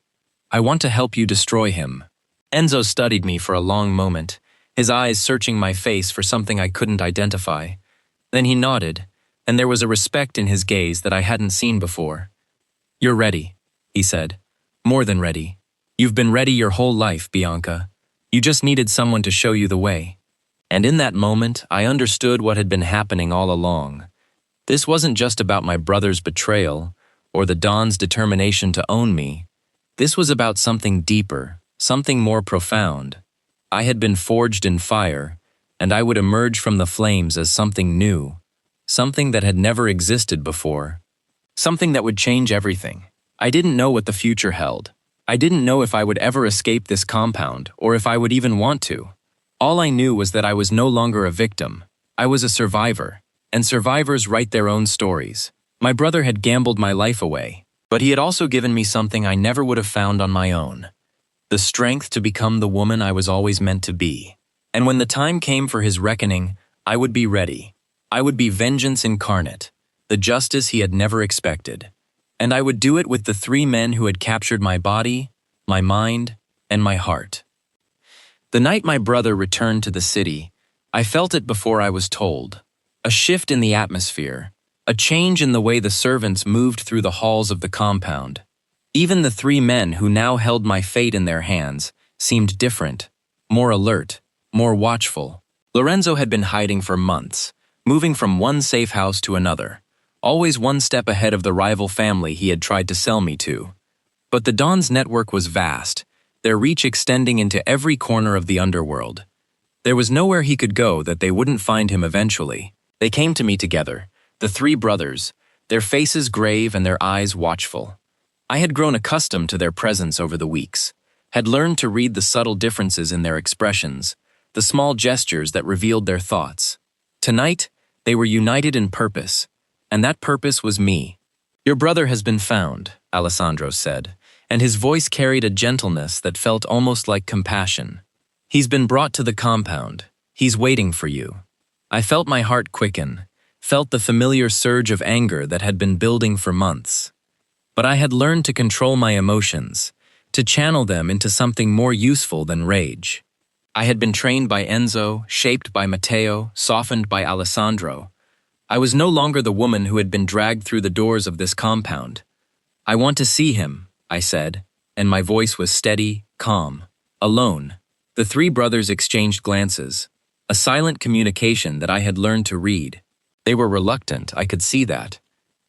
I want to help you destroy him. Enzo studied me for a long moment, his eyes searching my face for something I couldn't identify. Then he nodded, and there was a respect in his gaze that I hadn't seen before. You're ready, he said. More than ready. You've been ready your whole life, Bianca. You just needed someone to show you the way. And in that moment, I understood what had been happening all along. This wasn't just about my brother's betrayal, or the Don's determination to own me. This was about something deeper, something more profound. I had been forged in fire, and I would emerge from the flames as something new, something that had never existed before, something that would change everything. I didn't know what the future held. I didn't know if I would ever escape this compound, or if I would even want to. All I knew was that I was no longer a victim. I was a survivor, and survivors write their own stories. My brother had gambled my life away, but he had also given me something I never would have found on my own. The strength to become the woman I was always meant to be. And when the time came for his reckoning, I would be ready. I would be vengeance incarnate, the justice he had never expected. And I would do it with the 3 men who had captured my body, my mind, and my heart. The night my brother returned to the city, I felt it before I was told. A shift in the atmosphere, a change in the way the servants moved through the halls of the compound. Even the three men who now held my fate in their hands seemed different, more alert, more watchful. Lorenzo had been hiding for months, moving from one safe house to another, always one step ahead of the rival family he had tried to sell me to. But the DONS network was vast, their reach extending into every corner of the underworld. There was nowhere he could go that they wouldn't find him eventually. They came to me together, the three brothers, their faces grave and their eyes watchful. I had grown accustomed to their presence over the weeks, had learned to read the subtle differences in their expressions, the small gestures that revealed their thoughts. Tonight, they were united in purpose, and that purpose was me. "Your brother has been found," Alessandro said, and his voice carried a gentleness that felt almost like compassion. "He's been brought to the compound. He's waiting for you." I felt my heart quicken, felt the familiar surge of anger that had been building for months. But I had learned to control my emotions, to channel them into something more useful than rage. I had been trained by Enzo, shaped by Matteo, softened by Alessandro. I was no longer the woman who had been dragged through the doors of this compound. "I want to see him," I said, and my voice was steady, calm. Alone. The three brothers exchanged glances, a silent communication that I had learned to read. They were reluctant, I could see that.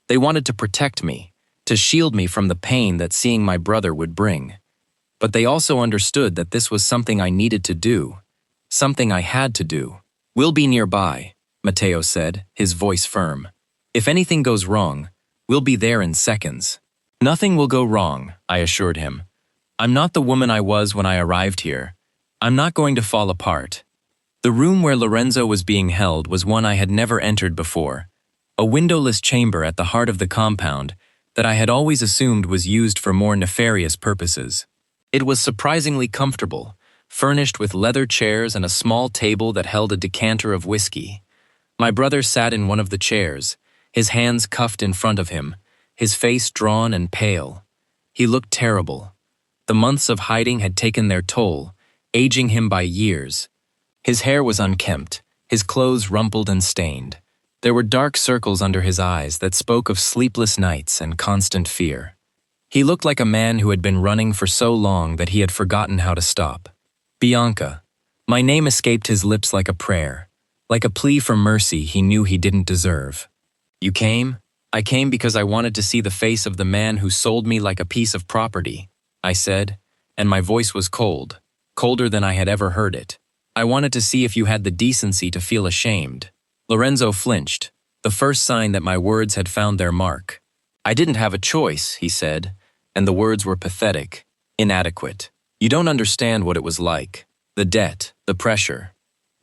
They wanted to protect me, to shield me from the pain that seeing my brother would bring. But they also understood that this was something I needed to do, something I had to do. "We'll be nearby," Matteo said, his voice firm. "If anything goes wrong, we'll be there in seconds." "Nothing will go wrong," I assured him. "I'm not the woman I was when I arrived here. I'm not going to fall apart." The room where Lorenzo was being held was one I had never entered before, a windowless chamber at the heart of the compound that I had always assumed was used for more nefarious purposes. It was surprisingly comfortable, furnished with leather chairs and a small table that held a decanter of whiskey. My brother sat in one of the chairs, his hands cuffed in front of him, his face drawn and pale. He looked terrible. The months of hiding had taken their toll, aging him by years. His hair was unkempt, his clothes rumpled and stained. There were dark circles under his eyes that spoke of sleepless nights and constant fear. He looked like a man who had been running for so long that he had forgotten how to stop. "Bianca." My name escaped his lips like a prayer, like a plea for mercy he knew he didn't deserve. "You came?" "I came because I wanted to see the face of the man who sold me like a piece of property," I said, and my voice was cold, colder than I had ever heard it. "I wanted to see if you had the decency to feel ashamed." Lorenzo flinched, the first sign that my words had found their mark. "I didn't have a choice," he said, and the words were pathetic, inadequate. "You don't understand what it was like. The debt, the pressure."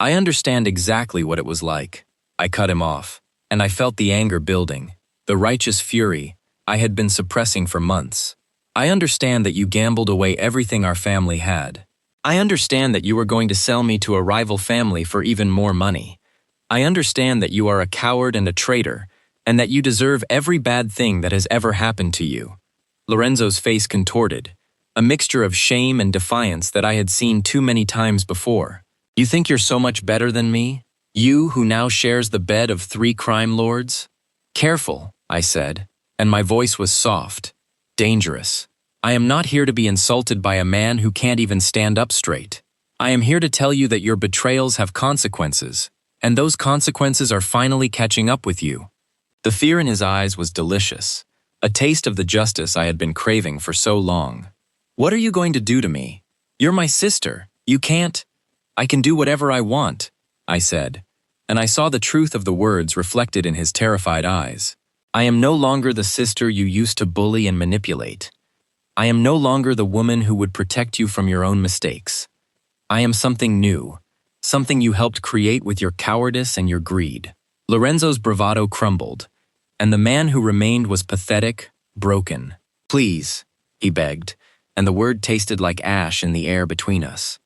"I understand exactly what it was like." I cut him off, and I felt the anger building, the righteous fury I had been suppressing for months. "I understand that you gambled away everything our family had. I understand that you were going to sell me to a rival family for even more money. I understand that you are a coward and a traitor, and that you deserve every bad thing that has ever happened to you." Lorenzo's face contorted, a mixture of shame and defiance that I had seen too many times before. "You think you're so much better than me? You who now shares the bed of three crime lords?" "Careful," I said, and my voice was soft, dangerous. "I am not here to be insulted by a man who can't even stand up straight. I am here to tell you that your betrayals have consequences, and those consequences are finally catching up with you." The fear in his eyes was delicious, a taste of the justice I had been craving for so long. "What are you going to do to me? You're my sister. You can't—" "I can do whatever I want," I said, and I saw the truth of the words reflected in his terrified eyes. "I am no longer the sister you used to bully and manipulate. I am no longer the woman who would protect you from your own mistakes. I am something new, something you helped create with your cowardice and your greed." Lorenzo's bravado crumbled, and the man who remained was pathetic, broken. "Please," he begged, and the word tasted like ash in the air between us.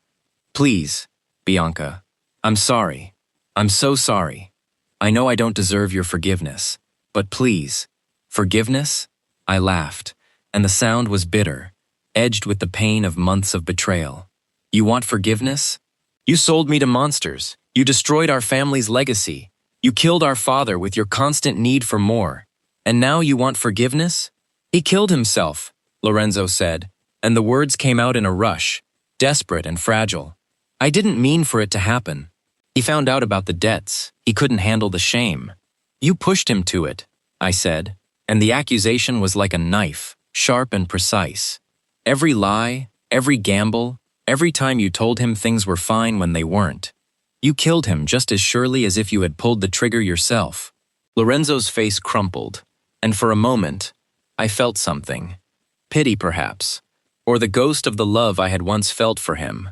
"Please, Bianca. I'm sorry. I'm so sorry. I know I don't deserve your forgiveness, but please." "Forgiveness?" I laughed, and the sound was bitter, edged with the pain of months of betrayal. You want forgiveness? You sold me to monsters. You destroyed our family's legacy. You killed our father with your constant need for more. And now you want forgiveness? He killed himself, Lorenzo said, and the words came out in a rush, desperate and fragile. I didn't mean for it to happen. He found out about the debts. He couldn't handle the shame. You pushed him to it, I said, and the accusation was like a knife, sharp and precise. Every lie, every gamble, every time you told him things were fine when they weren't. You killed him just as surely as if you had pulled the trigger yourself. Lorenzo's face crumpled, and for a moment, I felt something. Pity, perhaps, or the ghost of the love I had once felt for him.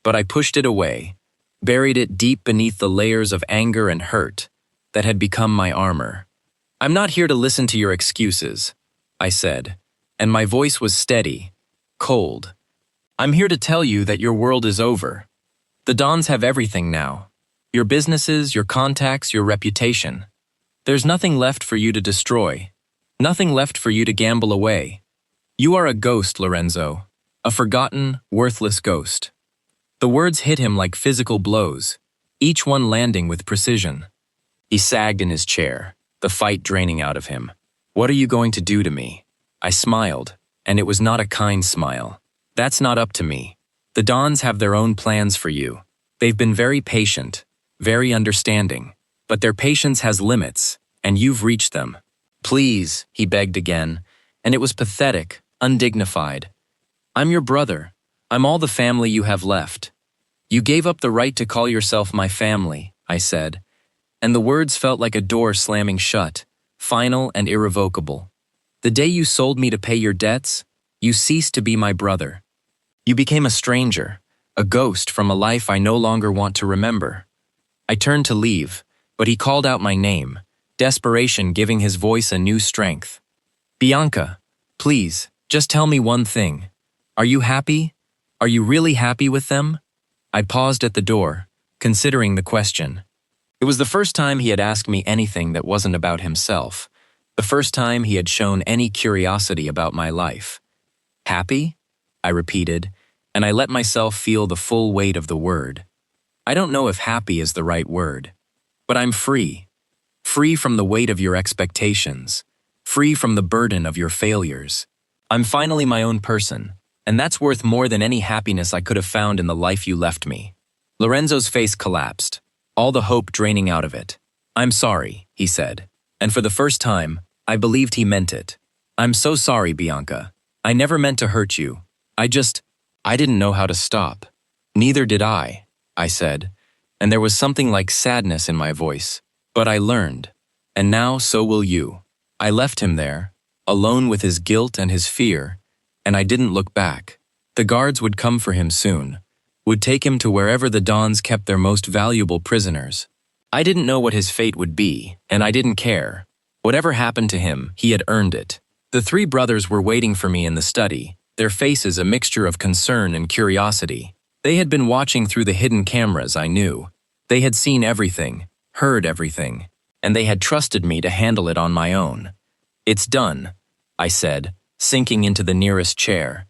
But I pushed it away, buried it deep beneath the layers of anger and hurt that had become my armor. I'm not here to listen to your excuses, I said, and my voice was steady, cold. I'm here to tell you that your world is over. The Dons have everything now. Your businesses, your contacts, your reputation. There's nothing left for you to destroy. Nothing left for you to gamble away. You are a ghost, Lorenzo. A forgotten, worthless ghost. The words hit him like physical blows, each one landing with precision. He sagged in his chair, the fight draining out of him. What are you going to do to me? I smiled, and it was not a kind smile. That's not up to me. The Dons have their own plans for you. They've been very patient, very understanding, but their patience has limits, and you've reached them. Please, he begged again, and it was pathetic, undignified. I'm your brother. I'm all the family you have left. You gave up the right to call yourself my family, I said, and the words felt like a door slamming shut, final and irrevocable. The day you sold me to pay your debts, you ceased to be my brother. You became a stranger, a ghost from a life I no longer want to remember. I turned to leave, but he called out my name, desperation giving his voice a new strength. Bianca, please, just tell me one thing. Are you happy? Are you really happy with them? I paused at the door, considering the question. It was the first time he had asked me anything that wasn't about himself, the first time he had shown any curiosity about my life. Happy? I repeated, and I let myself feel the full weight of the word. I don't know if happy is the right word, but I'm free. Free from the weight of your expectations, free from the burden of your failures. I'm finally my own person, and that's worth more than any happiness I could have found in the life you left me. Lorenzo's face collapsed, all the hope draining out of it. I'm sorry, he said, and for the first time, I believed he meant it. I'm so sorry, Bianca. I never meant to hurt you. I didn't know how to stop. Neither did I said, and there was something like sadness in my voice. But I learned, and now so will you. I left him there, alone with his guilt and his fear, and I didn't look back. The guards would come for him soon, would take him to wherever the Dons kept their most valuable prisoners. I didn't know what his fate would be, and I didn't care. Whatever happened to him, he had earned it. The three brothers were waiting for me in the study, their faces a mixture of concern and curiosity. They had been watching through the hidden cameras, I knew. They had seen everything, heard everything, and they had trusted me to handle it on my own. It's done, I said, sinking into the nearest chair.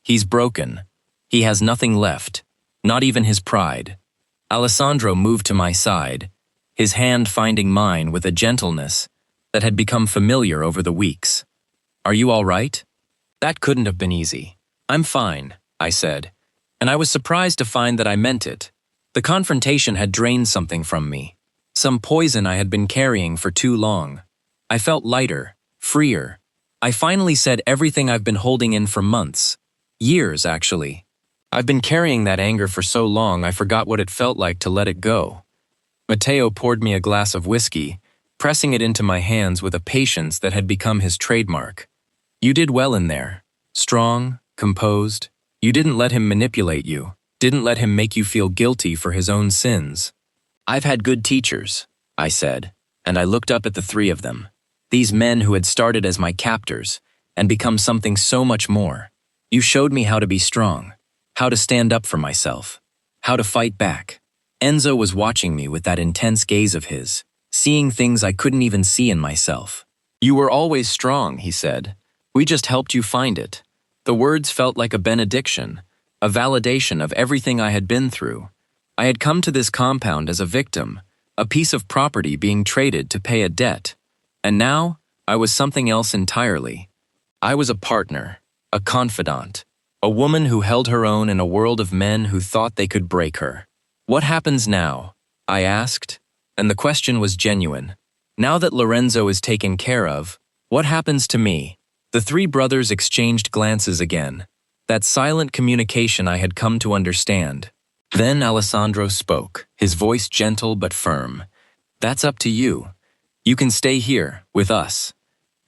He's broken. He has nothing left, not even his pride. Alessandro moved to my side, his hand finding mine with a gentleness that had become familiar over the weeks. Are you all right? That couldn't have been easy. I'm fine, I said, and I was surprised to find that I meant it. The confrontation had drained something from me, some poison I had been carrying for too long. I felt lighter, freer. I finally said everything I've been holding in for months. Years, actually. I've been carrying that anger for so long I forgot what it felt like to let it go. Matteo poured me a glass of whiskey, pressing it into my hands with a patience that had become his trademark. You did well in there. Strong, composed. You didn't let him manipulate you, didn't let him make you feel guilty for his own sins. I've had good teachers, I said, and I looked up at the three of them. These men who had started as my captors and become something so much more. You showed me how to be strong, how to stand up for myself, how to fight back. Enzo was watching me with that intense gaze of his, seeing things I couldn't even see in myself. You were always strong, he said. We just helped you find it. The words felt like a benediction, a validation of everything I had been through. I had come to this compound as a victim, a piece of property being traded to pay a debt. And now, I was something else entirely. I was a partner, a confidant, a woman who held her own in a world of men who thought they could break her. What happens now? I asked, and the question was genuine. Now that Lorenzo is taken care of, what happens to me? The three brothers exchanged glances again, that silent communication I had come to understand. Then Alessandro spoke, his voice gentle but firm. That's up to you. You can stay here, with us.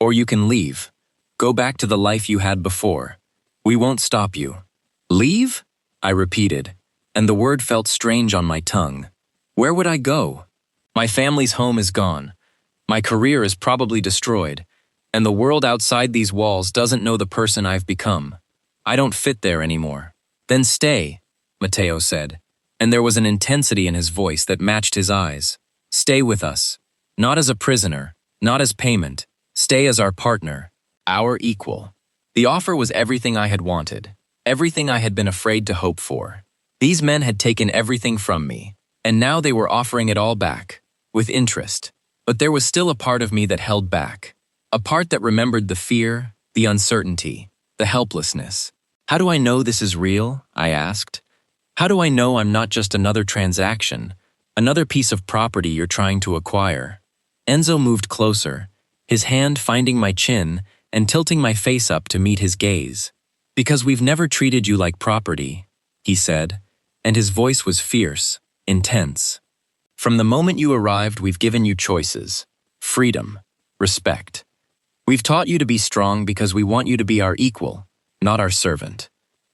Or you can leave. Go back to the life you had before. We won't stop you. Leave? I repeated, and the word felt strange on my tongue. Where would I go? My family's home is gone. My career is probably destroyed, and the world outside these walls doesn't know the person I've become. I don't fit there anymore. Then stay, Matteo said, and there was an intensity in his voice that matched his eyes. Stay with us. Not as a prisoner, not as payment. Stay as our partner, our equal. The offer was everything I had wanted, everything I had been afraid to hope for. These men had taken everything from me, and now they were offering it all back, with interest. But there was still a part of me that held back, a part that remembered the fear, the uncertainty, the helplessness. How do I know this is real? I asked. How do I know I'm not just another transaction, another piece of property you're trying to acquire? Enzo moved closer, his hand finding my chin and tilting my face up to meet his gaze. Because we've never treated you like property, he said, and his voice was fierce, intense. From the moment you arrived, we've given you choices, freedom, respect. We've taught you to be strong because we want you to be our equal, not our servant.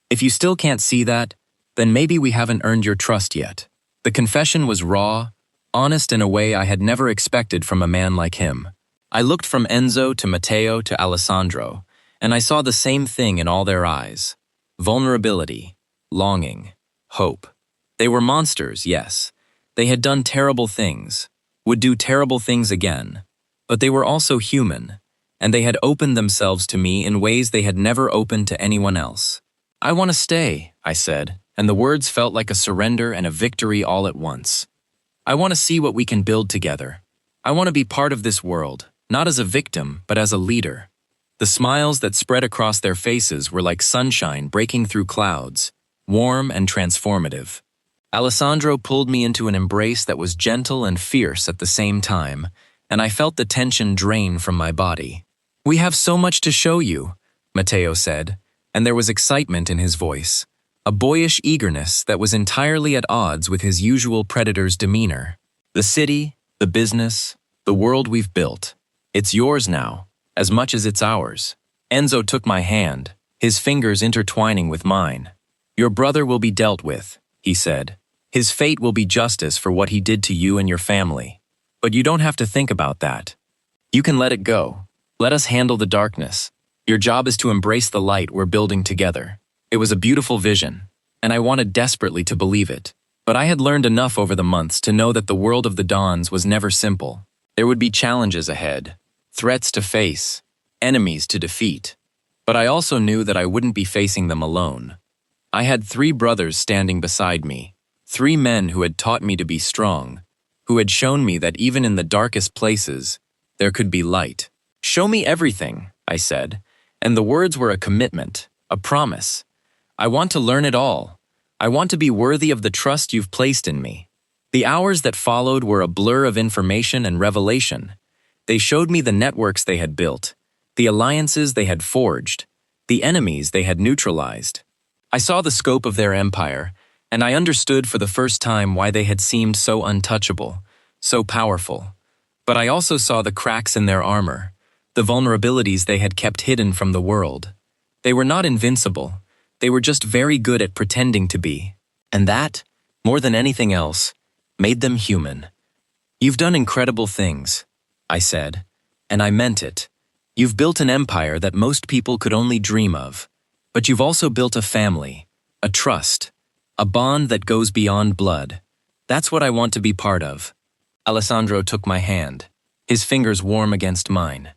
If you still can't see that, then maybe we haven't earned your trust yet. The confession was raw, honest in a way I had never expected from a man like him. I looked from Enzo to Matteo to Alessandro, and I saw the same thing in all their eyes. Vulnerability, longing, hope. They were monsters, yes. They had done terrible things, would do terrible things again. But they were also human, and they had opened themselves to me in ways they had never opened to anyone else. I want to stay, I said, and the words felt like a surrender and a victory all at once. I want to see what we can build together. I want to be part of this world, not as a victim, but as a leader. The smiles that spread across their faces were like sunshine breaking through clouds, warm and transformative. Alessandro pulled me into an embrace that was gentle and fierce at the same time, and I felt the tension drain from my body. We have so much to show you, Matteo said, and there was excitement in his voice, a boyish eagerness that was entirely at odds with his usual predator's demeanor. The city, the business, the world we've built. It's yours now, as much as it's ours. Enzo took my hand, his fingers intertwining with mine. Your brother will be dealt with, he said. His fate will be justice for what he did to you and your family. But you don't have to think about that. You can let it go. Let us handle the darkness. Your job is to embrace the light we're building together. It was a beautiful vision, and I wanted desperately to believe it. But I had learned enough over the months to know that the world of the DONS was never simple. There would be challenges ahead, threats to face, enemies to defeat. But I also knew that I wouldn't be facing them alone. I had 3 brothers standing beside me, 3 men who had taught me to be strong, who had shown me that even in the darkest places, there could be light. Show me everything, I said, and the words were a commitment, a promise. I want to learn it all. I want to be worthy of the trust you've placed in me. The hours that followed were a blur of information and revelation. They showed me the networks they had built, the alliances they had forged, the enemies they had neutralized. I saw the scope of their empire, and I understood for the first time why they had seemed so untouchable, so powerful. But I also saw the cracks in their armor, the vulnerabilities they had kept hidden from the world. They were not invincible. They were just very good at pretending to be. And that, more than anything else, made them human. You've done incredible things, I said, and I meant it. You've built an empire that most people could only dream of. But you've also built a family, a trust, a bond that goes beyond blood. That's what I want to be part of. Alessandro took my hand, his fingers warm against mine.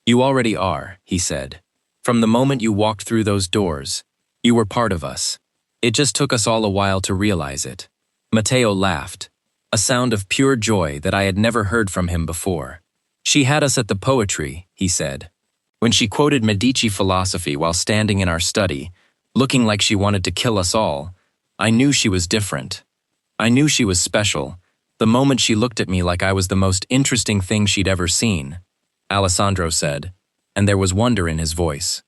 You already are, he said. From the moment you walked through those doors, you were part of us. It just took us all a while to realize it. Matteo laughed, a sound of pure joy that I had never heard from him before. She had us at the poetry, he said. When she quoted Medici philosophy while standing in our study, looking like she wanted to kill us all, I knew she was different. I knew she was special, the moment she looked at me like I was the most interesting thing she'd ever seen, Alessandro said, and there was wonder in his voice.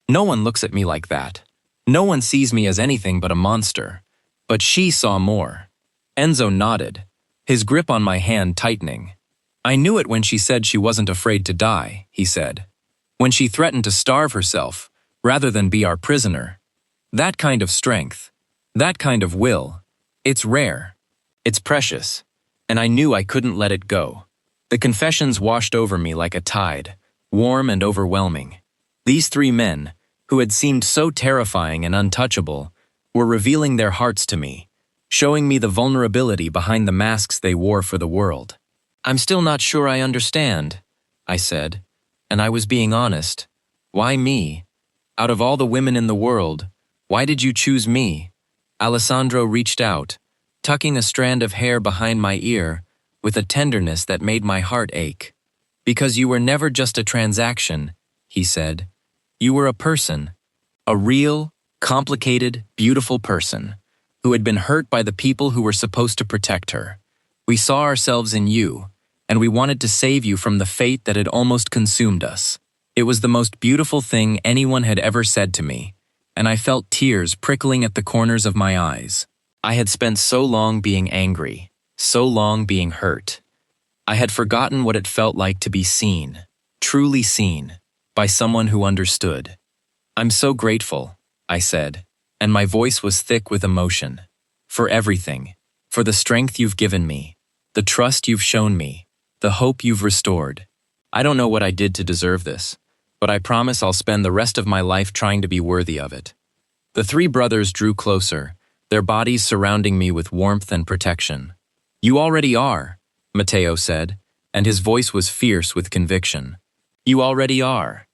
No one looks at me like that. No one sees me as anything but a monster. But she saw more. Enzo nodded, his grip on my hand tightening. I knew it when she said she wasn't afraid to die, he said. When she threatened to starve herself, rather than be our prisoner. That kind of strength, that kind of will, it's rare. It's precious. And I knew I couldn't let it go. The confessions washed over me like a tide, warm and overwhelming. These three men, who had seemed so terrifying and untouchable, were revealing their hearts to me, showing me the vulnerability behind the masks they wore for the world. I'm still not sure I understand, I said, and I was being honest. Why me? Out of all the women in the world, why did you choose me? Alessandro reached out, tucking a strand of hair behind my ear with a tenderness that made my heart ache. Because you were never just a transaction, he said. You were a person, a real, complicated, beautiful person, who had been hurt by the people who were supposed to protect her. We saw ourselves in you, and we wanted to save you from the fate that had almost consumed us. It was the most beautiful thing anyone had ever said to me, and I felt tears prickling at the corners of my eyes. I had spent so long being angry, so long being hurt. I had forgotten what it felt like to be seen, truly seen, by someone who understood. I'm so grateful, I said, and my voice was thick with emotion. For everything, for the strength you've given me, the trust you've shown me, the hope you've restored. I don't know what I did to deserve this, but I promise I'll spend the rest of my life trying to be worthy of it. The three brothers drew closer, their bodies surrounding me with warmth and protection. You already are, Matteo said, and his voice was fierce with conviction. You already are.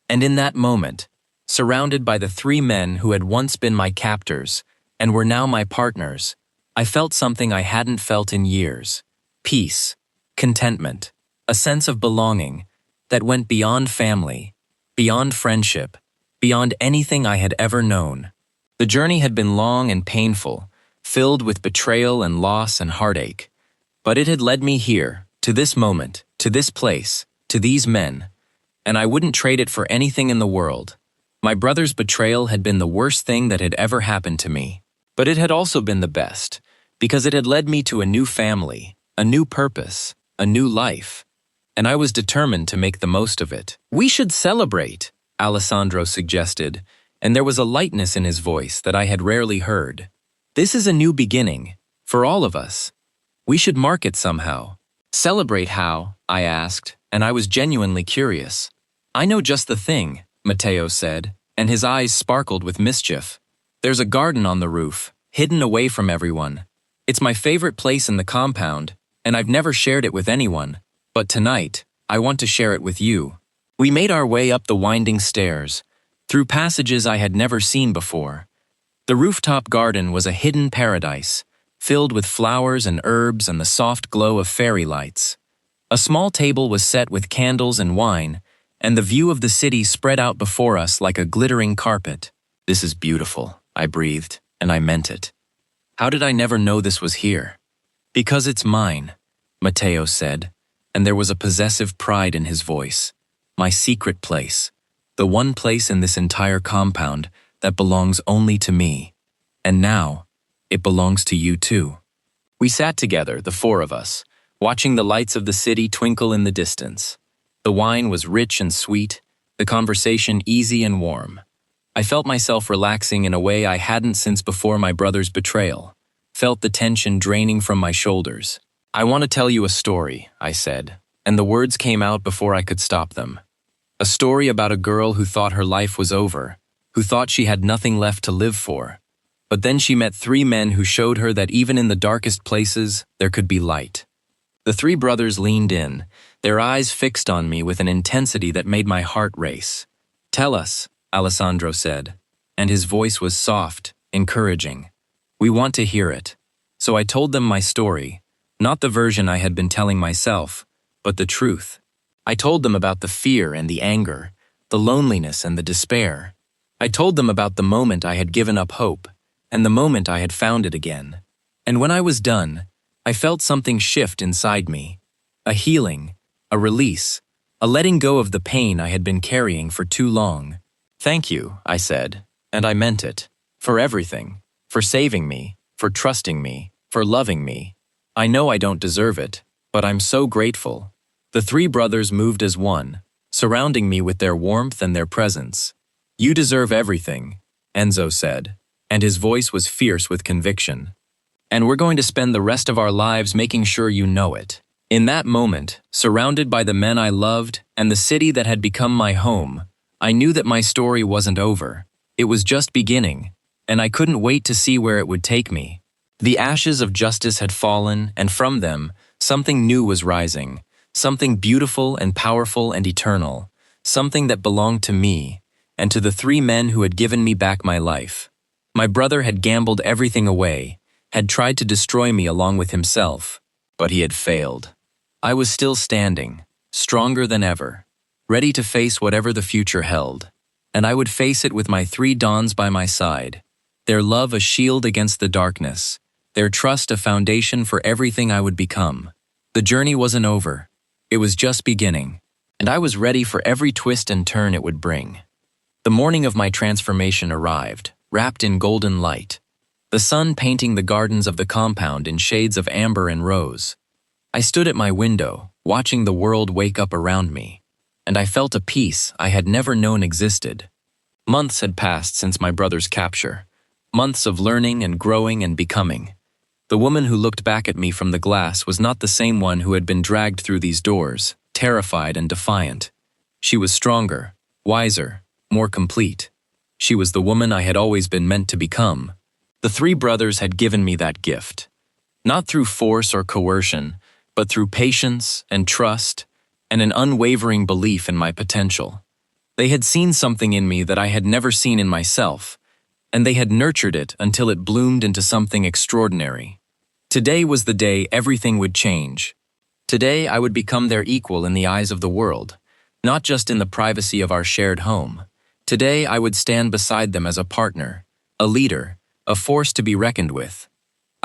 And in that moment, surrounded by the three men who had once been my captors and were now my partners, I felt something I hadn't felt in years. Peace, contentment, a sense of belonging that went beyond family, beyond friendship, beyond anything I had ever known. The journey had been long and painful, filled with betrayal and loss and heartache. But it had led me here, to this moment, to this place, to these men, and I wouldn't trade it for anything in the world. My brother's betrayal had been the worst thing that had ever happened to me, but it had also been the best, because it had led me to a new family, a new purpose, a new life, and I was determined to make the most of it. We should celebrate, Alessandro suggested, and there was a lightness in his voice that I had rarely heard. This is a new beginning, for all of us. We should mark it somehow. Celebrate how? I asked, and I was genuinely curious. I know just the thing, Matteo said, and his eyes sparkled with mischief. There's a garden on the roof, hidden away from everyone. It's my favorite place in the compound, and I've never shared it with anyone, but tonight, I want to share it with you. We made our way up the winding stairs, through passages I had never seen before. The rooftop garden was a hidden paradise, filled with flowers and herbs and the soft glow of fairy lights. A small table was set with candles and wine, and the view of the city spread out before us like a glittering carpet. This is beautiful, I breathed, and I meant it. How did I never know this was here? Because it's mine, Matteo said, and there was a possessive pride in his voice. My secret place, the one place in this entire compound that belongs only to me. And now, it belongs to you too. We sat together, the four of us, watching the lights of the city twinkle in the distance. The wine was rich and sweet, the conversation easy and warm. I felt myself relaxing in a way I hadn't since before my brother's betrayal, felt the tension draining from my shoulders. I want to tell you a story, I said, and the words came out before I could stop them. A story about a girl who thought her life was over, who thought she had nothing left to live for. But then she met three men who showed her that even in the darkest places, there could be light. The three brothers leaned in, their eyes fixed on me with an intensity that made my heart race. Tell us, Alessandro said, and his voice was soft, encouraging. "We want to hear it." So I told them my story, not the version I had been telling myself, but the truth. I told them about the fear and the anger, the loneliness and the despair. I told them about the moment I had given up hope, and the moment I had found it again. And when I was done, I felt something shift inside me. A healing, a release, a letting go of the pain I had been carrying for too long. "Thank you," I said, and I meant it. For everything. For saving me, for trusting me, for loving me. I know I don't deserve it, but I'm so grateful. The three brothers moved as one, surrounding me with their warmth and their presence. "You deserve everything," Enzo said, and his voice was fierce with conviction. "And we're going to spend the rest of our lives making sure you know it." In that moment, surrounded by the men I loved and the city that had become my home, I knew that my story wasn't over. It was just beginning, and I couldn't wait to see where it would take me. The ashes of justice had fallen, and from them, something new was rising, something beautiful and powerful and eternal, something that belonged to me, and to the three men who had given me back my life. My brother had gambled everything away, had tried to destroy me along with himself, but he had failed. I was still standing, stronger than ever, ready to face whatever the future held, and I would face it with my three dons by my side, their love a shield against the darkness, their trust a foundation for everything I would become. The journey wasn't over. It was just beginning, and I was ready for every twist and turn it would bring. The morning of my transformation arrived, wrapped in golden light, the sun painting the gardens of the compound in shades of amber and rose. I stood at my window, watching the world wake up around me, and I felt a peace I had never known existed. Months had passed since my brother's capture, months of learning and growing and becoming. The woman who looked back at me from the glass was not the same one who had been dragged through these doors, terrified and defiant. She was stronger, wiser, more complete. She was the woman I had always been meant to become. The three brothers had given me that gift, not through force or coercion, but through patience and trust and an unwavering belief in my potential. They had seen something in me that I had never seen in myself, and they had nurtured it until it bloomed into something extraordinary. Today was the day everything would change. Today I would become their equal in the eyes of the world, not just in the privacy of our shared home. Today I would stand beside them as a partner, a leader, a force to be reckoned with.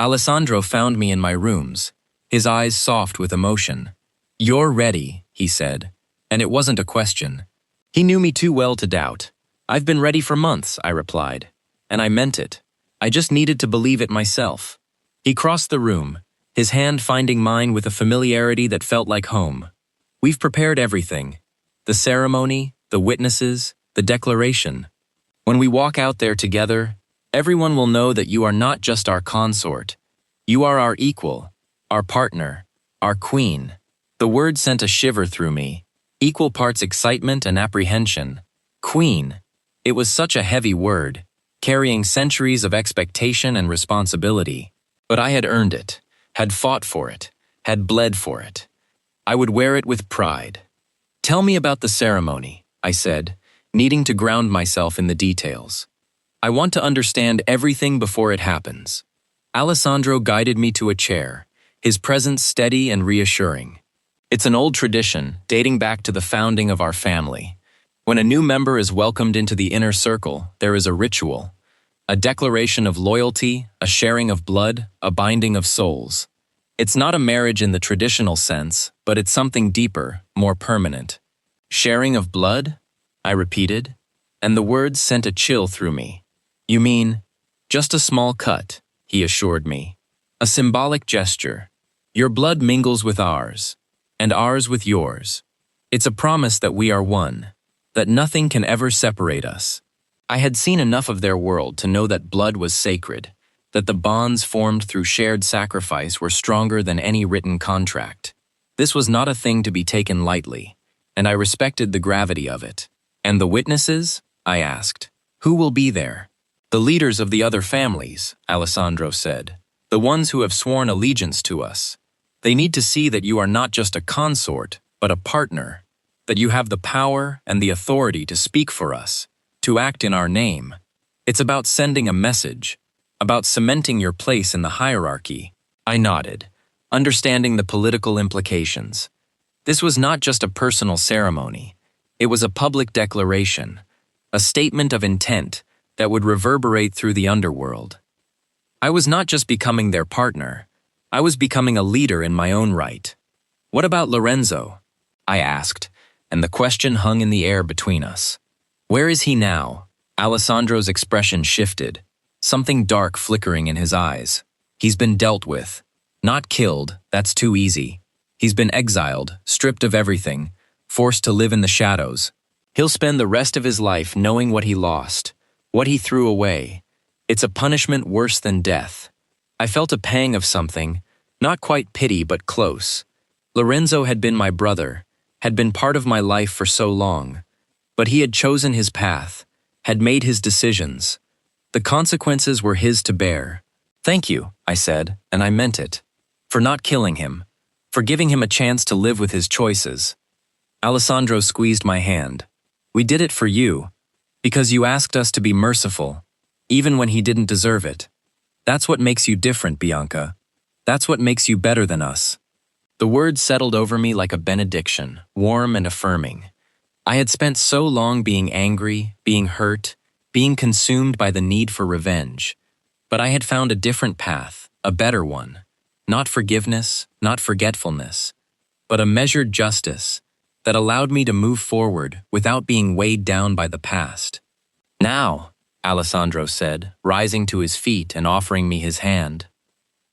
Alessandro found me in my rooms, his eyes soft with emotion. "You're ready," he said, and it wasn't a question. He knew me too well to doubt. "I've been ready for months," I replied, and I meant it. I just needed to believe it myself. He crossed the room, his hand finding mine with a familiarity that felt like home. "We've prepared everything. The ceremony, the witnesses, the declaration. When we walk out there together, everyone will know that you are not just our consort. You are our equal, our partner, our queen." The word sent a shiver through me, equal parts excitement and apprehension. Queen. It was such a heavy word, carrying centuries of expectation and responsibility. But I had earned it, had fought for it, had bled for it. I would wear it with pride. "Tell me about the ceremony," I said, needing to ground myself in the details. "I want to understand everything before it happens." Alessandro guided me to a chair, his presence steady and reassuring. "It's an old tradition, dating back to the founding of our family. When a new member is welcomed into the inner circle, there is a ritual, a declaration of loyalty, a sharing of blood, a binding of souls. It's not a marriage in the traditional sense, but it's something deeper, more permanent." "Sharing of blood?" I repeated, and the words sent a chill through me. "You mean, just a small cut," he assured me. "A symbolic gesture. Your blood mingles with ours, and ours with yours. It's a promise that we are one, that nothing can ever separate us." I had seen enough of their world to know that blood was sacred, that the bonds formed through shared sacrifice were stronger than any written contract. This was not a thing to be taken lightly, and I respected the gravity of it. "And the witnesses?" I asked. "Who will be there?" "The leaders of the other families," Alessandro said. "The ones who have sworn allegiance to us. They need to see that you are not just a consort, but a partner, that you have the power and the authority to speak for us, to act in our name. It's about sending a message, about cementing your place in the hierarchy. I nodded, understanding the political implications. This was not just a personal ceremony. It was a public declaration, a statement of intent that would reverberate through the underworld. I was not just becoming their partner, I was becoming a leader in my own right. What about Lorenzo? I asked, and the question hung in the air between us. Where is he now? Alessandro's expression shifted, something dark flickering in his eyes. He's been dealt with. Not killed, that's too easy. He's been exiled, stripped of everything, forced to live in the shadows. He'll spend the rest of his life knowing what he lost, what he threw away. It's a punishment worse than death. I felt a pang of something, not quite pity but close. Lorenzo had been my brother, had been part of my life for so long. But he had chosen his path, had made his decisions. The consequences were his to bear. Thank you, I said, and I meant it. For not killing him, for giving him a chance to live with his choices. Alessandro squeezed my hand. We did it for you, because you asked us to be merciful, even when he didn't deserve it. That's what makes you different, Bianca. That's what makes you better than us. The words settled over me like a benediction, warm and affirming. I had spent so long being angry, being hurt, being consumed by the need for revenge. But I had found a different path, a better one. Not forgiveness, not forgetfulness, but a measured justice that allowed me to move forward without being weighed down by the past. Now, Alessandro said, rising to his feet and offering me his hand.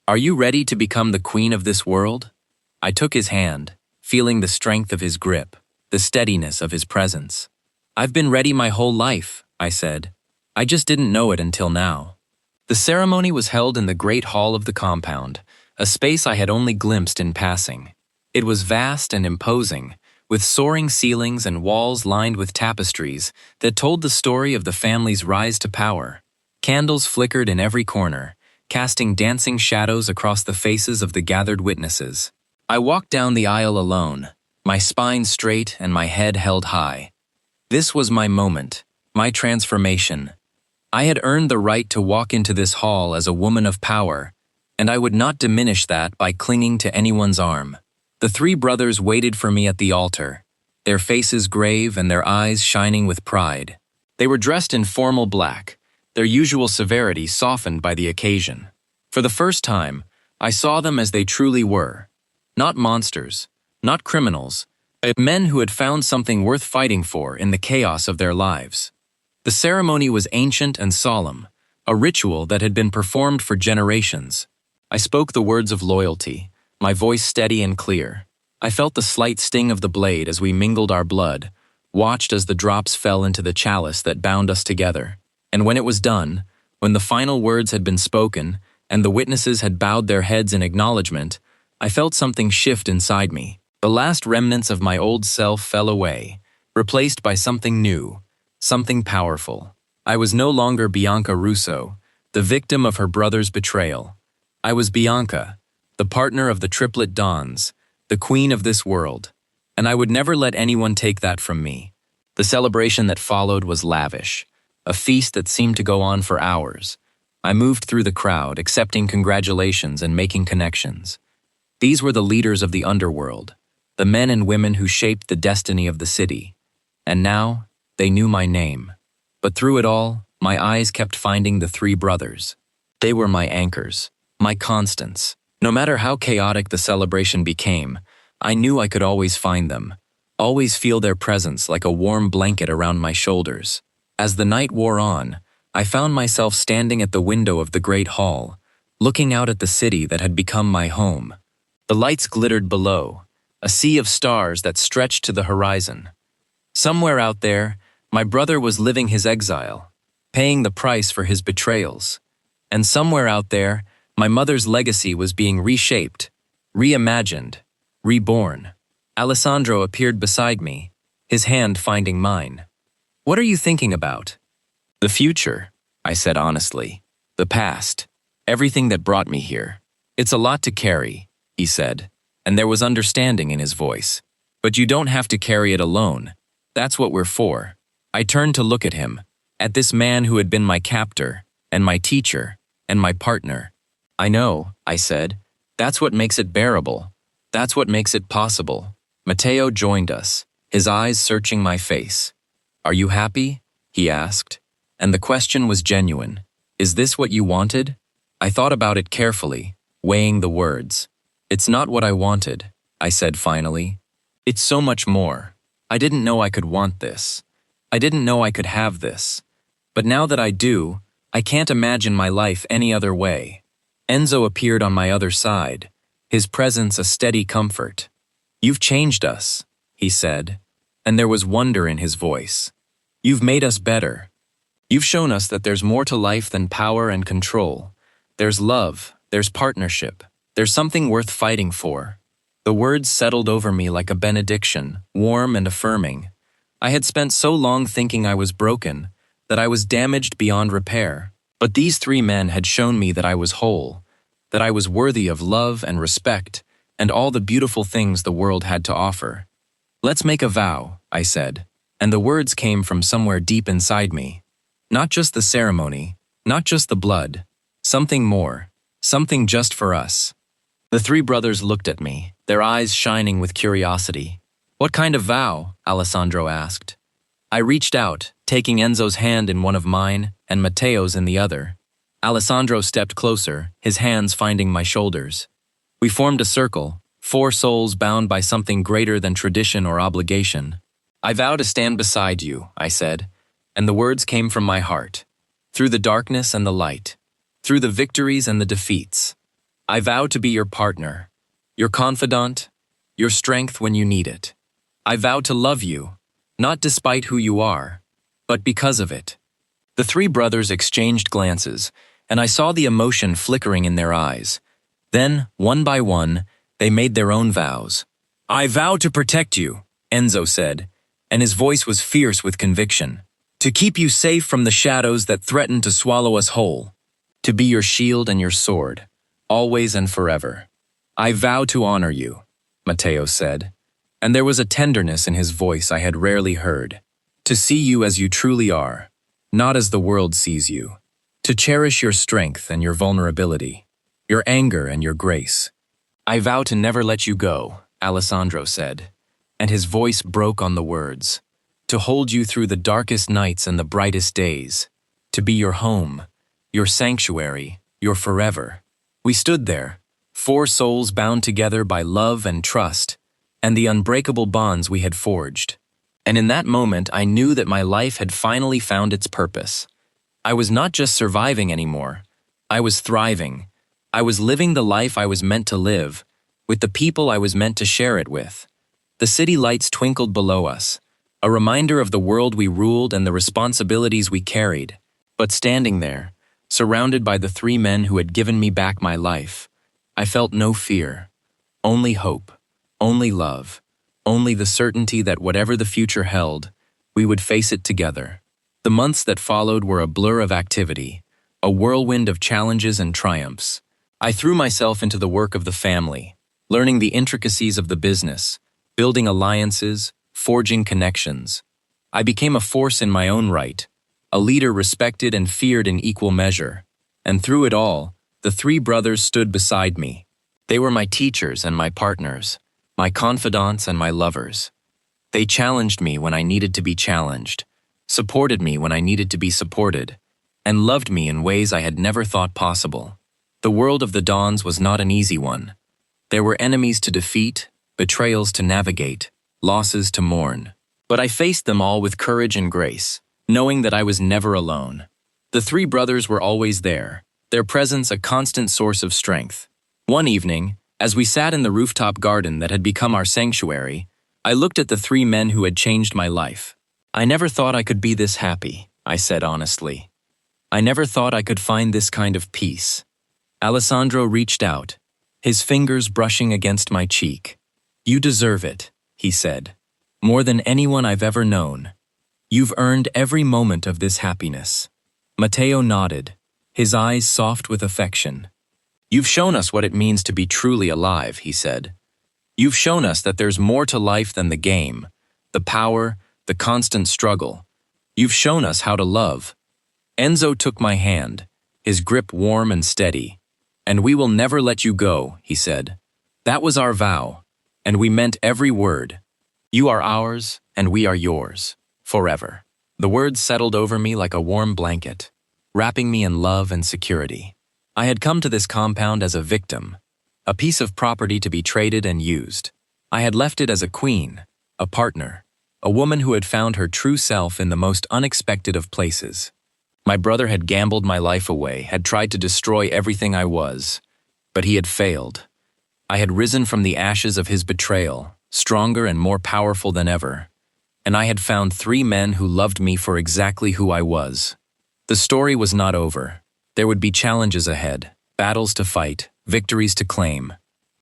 Are you ready to become the queen of this world? I took his hand, feeling the strength of his grip, the steadiness of his presence. I've been ready my whole life, I said. I just didn't know it until now. The ceremony was held in the great hall of the compound, a space I had only glimpsed in passing. It was vast and imposing, with soaring ceilings and walls lined with tapestries that told the story of the family's rise to power. Candles flickered in every corner, casting dancing shadows across the faces of the gathered witnesses. I walked down the aisle alone, my spine straight and my head held high. This was my moment, my transformation. I had earned the right to walk into this hall as a woman of power, and I would not diminish that by clinging to anyone's arm. The three brothers waited for me at the altar, their faces grave and their eyes shining with pride. They were dressed in formal black, their usual severity softened by the occasion. For the first time, I saw them as they truly were. Not monsters, not criminals, but men who had found something worth fighting for in the chaos of their lives. The ceremony was ancient and solemn, a ritual that had been performed for generations. I spoke the words of loyalty, my voice steady and clear. I felt the slight sting of the blade as we mingled our blood, watched as the drops fell into the chalice that bound us together. And when it was done, when the final words had been spoken and the witnesses had bowed their heads in acknowledgement, I felt something shift inside me. The last remnants of my old self fell away, replaced by something new, something powerful. I was no longer Bianca Russo, the victim of her brother's betrayal. I was Bianca, the partner of the triplet DONS, the queen of this world, and I would never let anyone take that from me. The celebration that followed was lavish, a feast that seemed to go on for hours. I moved through the crowd, accepting congratulations and making connections. These were the leaders of the underworld, the men and women who shaped the destiny of the city. And now, they knew my name. But through it all, my eyes kept finding the three brothers. They were my anchors, my constants. No matter how chaotic the celebration became, I knew I could always find them, always feel their presence like a warm blanket around my shoulders. As the night wore on, I found myself standing at the window of the great hall, looking out at the city that had become my home. The lights glittered below, a sea of stars that stretched to the horizon. Somewhere out there, my brother was living his exile, paying the price for his betrayals. And somewhere out there, my mother's legacy was being reshaped, reimagined, reborn. Alessandro appeared beside me, his hand finding mine. What are you thinking about? The future, I said honestly. The past, everything that brought me here. It's a lot to carry, he said, and there was understanding in his voice. But you don't have to carry it alone. That's what we're for. I turned to look at him, at this man who had been my captor and my teacher, and my partner. I know, I said. That's what makes it bearable. That's what makes it possible. Matteo joined us, his eyes searching my face. Are you happy? He asked. And the question was genuine. Is this what you wanted? I thought about it carefully, weighing the words. It's not what I wanted, I said finally. It's so much more. I didn't know I could want this. I didn't know I could have this. But now that I do, I can't imagine my life any other way. Enzo appeared on my other side, his presence a steady comfort. You've changed us, he said, and there was wonder in his voice. You've made us better. You've shown us that there's more to life than power and control. There's love, there's partnership, there's something worth fighting for. The words settled over me like a benediction, warm and affirming. I had spent so long thinking I was broken, that I was damaged beyond repair. But these three men had shown me that I was whole, that I was worthy of love and respect, and all the beautiful things the world had to offer. Let's make a vow, I said, and the words came from somewhere deep inside me. Not just the ceremony, not just the blood, something more, something just for us. The three brothers looked at me, their eyes shining with curiosity. What kind of vow? Alessandro asked. I reached out, taking Enzo's hand in one of mine and Matteo's in the other. Alessandro stepped closer, his hands finding my shoulders. We formed a circle, 4 souls bound by something greater than tradition or obligation. I vow to stand beside you, I said, and the words came from my heart. Through the darkness and the light, through the victories and the defeats. I vow to be your partner, your confidant, your strength when you need it. I vow to love you, not despite who you are, but because of it. The three brothers exchanged glances, and I saw the emotion flickering in their eyes. Then, one by one, they made their own vows. I vow to protect you, Enzo said, and his voice was fierce with conviction. To keep you safe from the shadows that threaten to swallow us whole. To be your shield and your sword, always and forever. I vow to honor you, Matteo said, and there was a tenderness in his voice I had rarely heard. To see you as you truly are, not as the world sees you. To cherish your strength and your vulnerability, your anger and your grace. I vow to never let you go, Alessandro said, and his voice broke on the words. To hold you through the darkest nights and the brightest days. To be your home, your sanctuary, your forever. We stood there, 4 souls bound together by love and trust, and the unbreakable bonds we had forged. And in that moment, I knew that my life had finally found its purpose. I was not just surviving anymore. I was thriving. I was living the life I was meant to live, with the people I was meant to share it with. The city lights twinkled below us, a reminder of the world we ruled and the responsibilities we carried. But standing there, surrounded by the 3 men who had given me back my life, I felt no fear, only hope, only love, only the certainty that whatever the future held, we would face it together. The months that followed were a blur of activity, a whirlwind of challenges and triumphs. I threw myself into the work of the family, learning the intricacies of the business, building alliances, forging connections. I became a force in my own right, a leader respected and feared in equal measure. And through it all, the 3 brothers stood beside me. They were my teachers and my partners, my confidants and my lovers. They challenged me when I needed to be challenged, supported me when I needed to be supported, and loved me in ways I had never thought possible. The world of the DONS was not an easy one. There were enemies to defeat, betrayals to navigate, losses to mourn. But I faced them all with courage and grace, knowing that I was never alone. The 3 brothers were always there, their presence a constant source of strength. One evening, as we sat in the rooftop garden that had become our sanctuary, I looked at the 3 men who had changed my life. I never thought I could be this happy, I said honestly. I never thought I could find this kind of peace. Alessandro reached out, his fingers brushing against my cheek. You deserve it, he said, more than anyone I've ever known. You've earned every moment of this happiness. Matteo nodded, his eyes soft with affection. You've shown us what it means to be truly alive, he said. You've shown us that there's more to life than the game, the power, the constant struggle. You've shown us how to love. Enzo took my hand, his grip warm and steady. "And we will never let you go," he said. "That was our vow, and we meant every word. You are ours, and we are yours, forever." The words settled over me like a warm blanket, wrapping me in love and security. I had come to this compound as a victim, a piece of property to be traded and used. I had left it as a queen, a partner, a woman who had found her true self in the most unexpected of places. My brother had gambled my life away, had tried to destroy everything I was, but he had failed. I had risen from the ashes of his betrayal, stronger and more powerful than ever, and I had found 3 men who loved me for exactly who I was. The story was not over. There would be challenges ahead, battles to fight, victories to claim.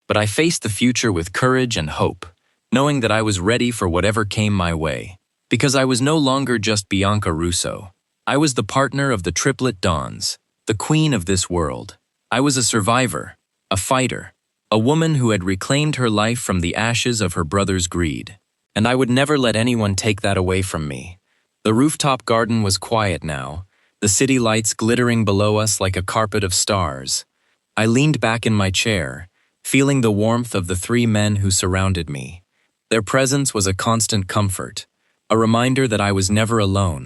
But I faced the future with courage and hope, knowing that I was ready for whatever came my way. Because I was no longer just Bianca Russo. I was the partner of the triplet DONS, the queen of this world. I was a survivor, a fighter, a woman who had reclaimed her life from the ashes of her brother's greed. And I would never let anyone take that away from me. The rooftop garden was quiet now, the city lights glittering below us like a carpet of stars. I leaned back in my chair, feeling the warmth of the 3 men who surrounded me. Their presence was a constant comfort, a reminder that I was never alone.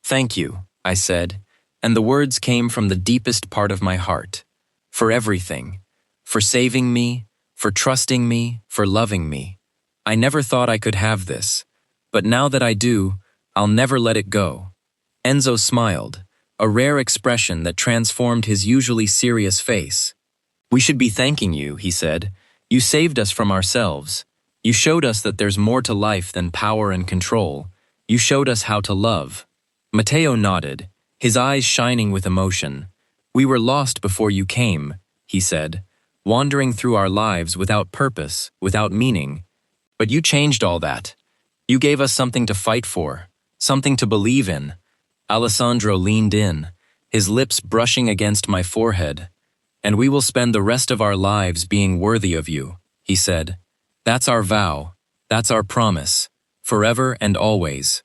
"Thank you," I said, and the words came from the deepest part of my heart. For everything. For saving me, for trusting me, for loving me. I never thought I could have this, but now that I do, I'll never let it go. Enzo smiled, a rare expression that transformed his usually serious face. "We should be thanking you," he said. "You saved us from ourselves. You showed us that there's more to life than power and control. You showed us how to love." Matteo nodded, his eyes shining with emotion. "We were lost before you came," he said, "wandering through our lives without purpose, without meaning. But you changed all that. You gave us something to fight for, something to believe in." Alessandro leaned in, his lips brushing against my forehead. "And we will spend the rest of our lives being worthy of you," he said. "That's our vow, that's our promise, forever and always."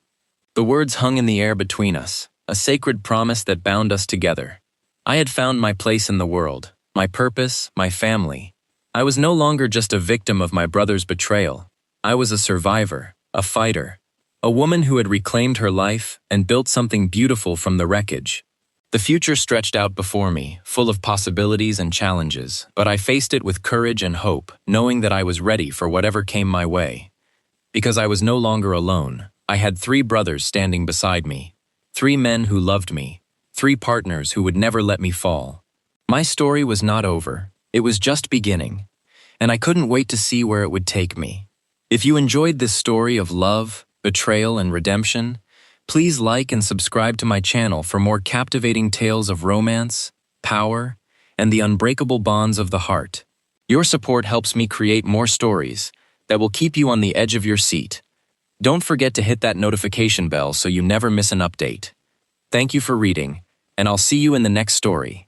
The words hung in the air between us, a sacred promise that bound us together. I had found my place in the world, my purpose, my family. I was no longer just a victim of my brother's betrayal. I was a survivor, a fighter, a woman who had reclaimed her life and built something beautiful from the wreckage. The future stretched out before me, full of possibilities and challenges, but I faced it with courage and hope, knowing that I was ready for whatever came my way. Because I was no longer alone, I had 3 brothers standing beside me, 3 men who loved me, 3 partners who would never let me fall. My story was not over, it was just beginning, and I couldn't wait to see where it would take me. If you enjoyed this story of love, betrayal, and redemption, please like and subscribe to my channel for more captivating tales of romance, power, and the unbreakable bonds of the heart. Your support helps me create more stories that will keep you on the edge of your seat. Don't forget to hit that notification bell so you never miss an update. Thank you for reading, and I'll see you in the next story.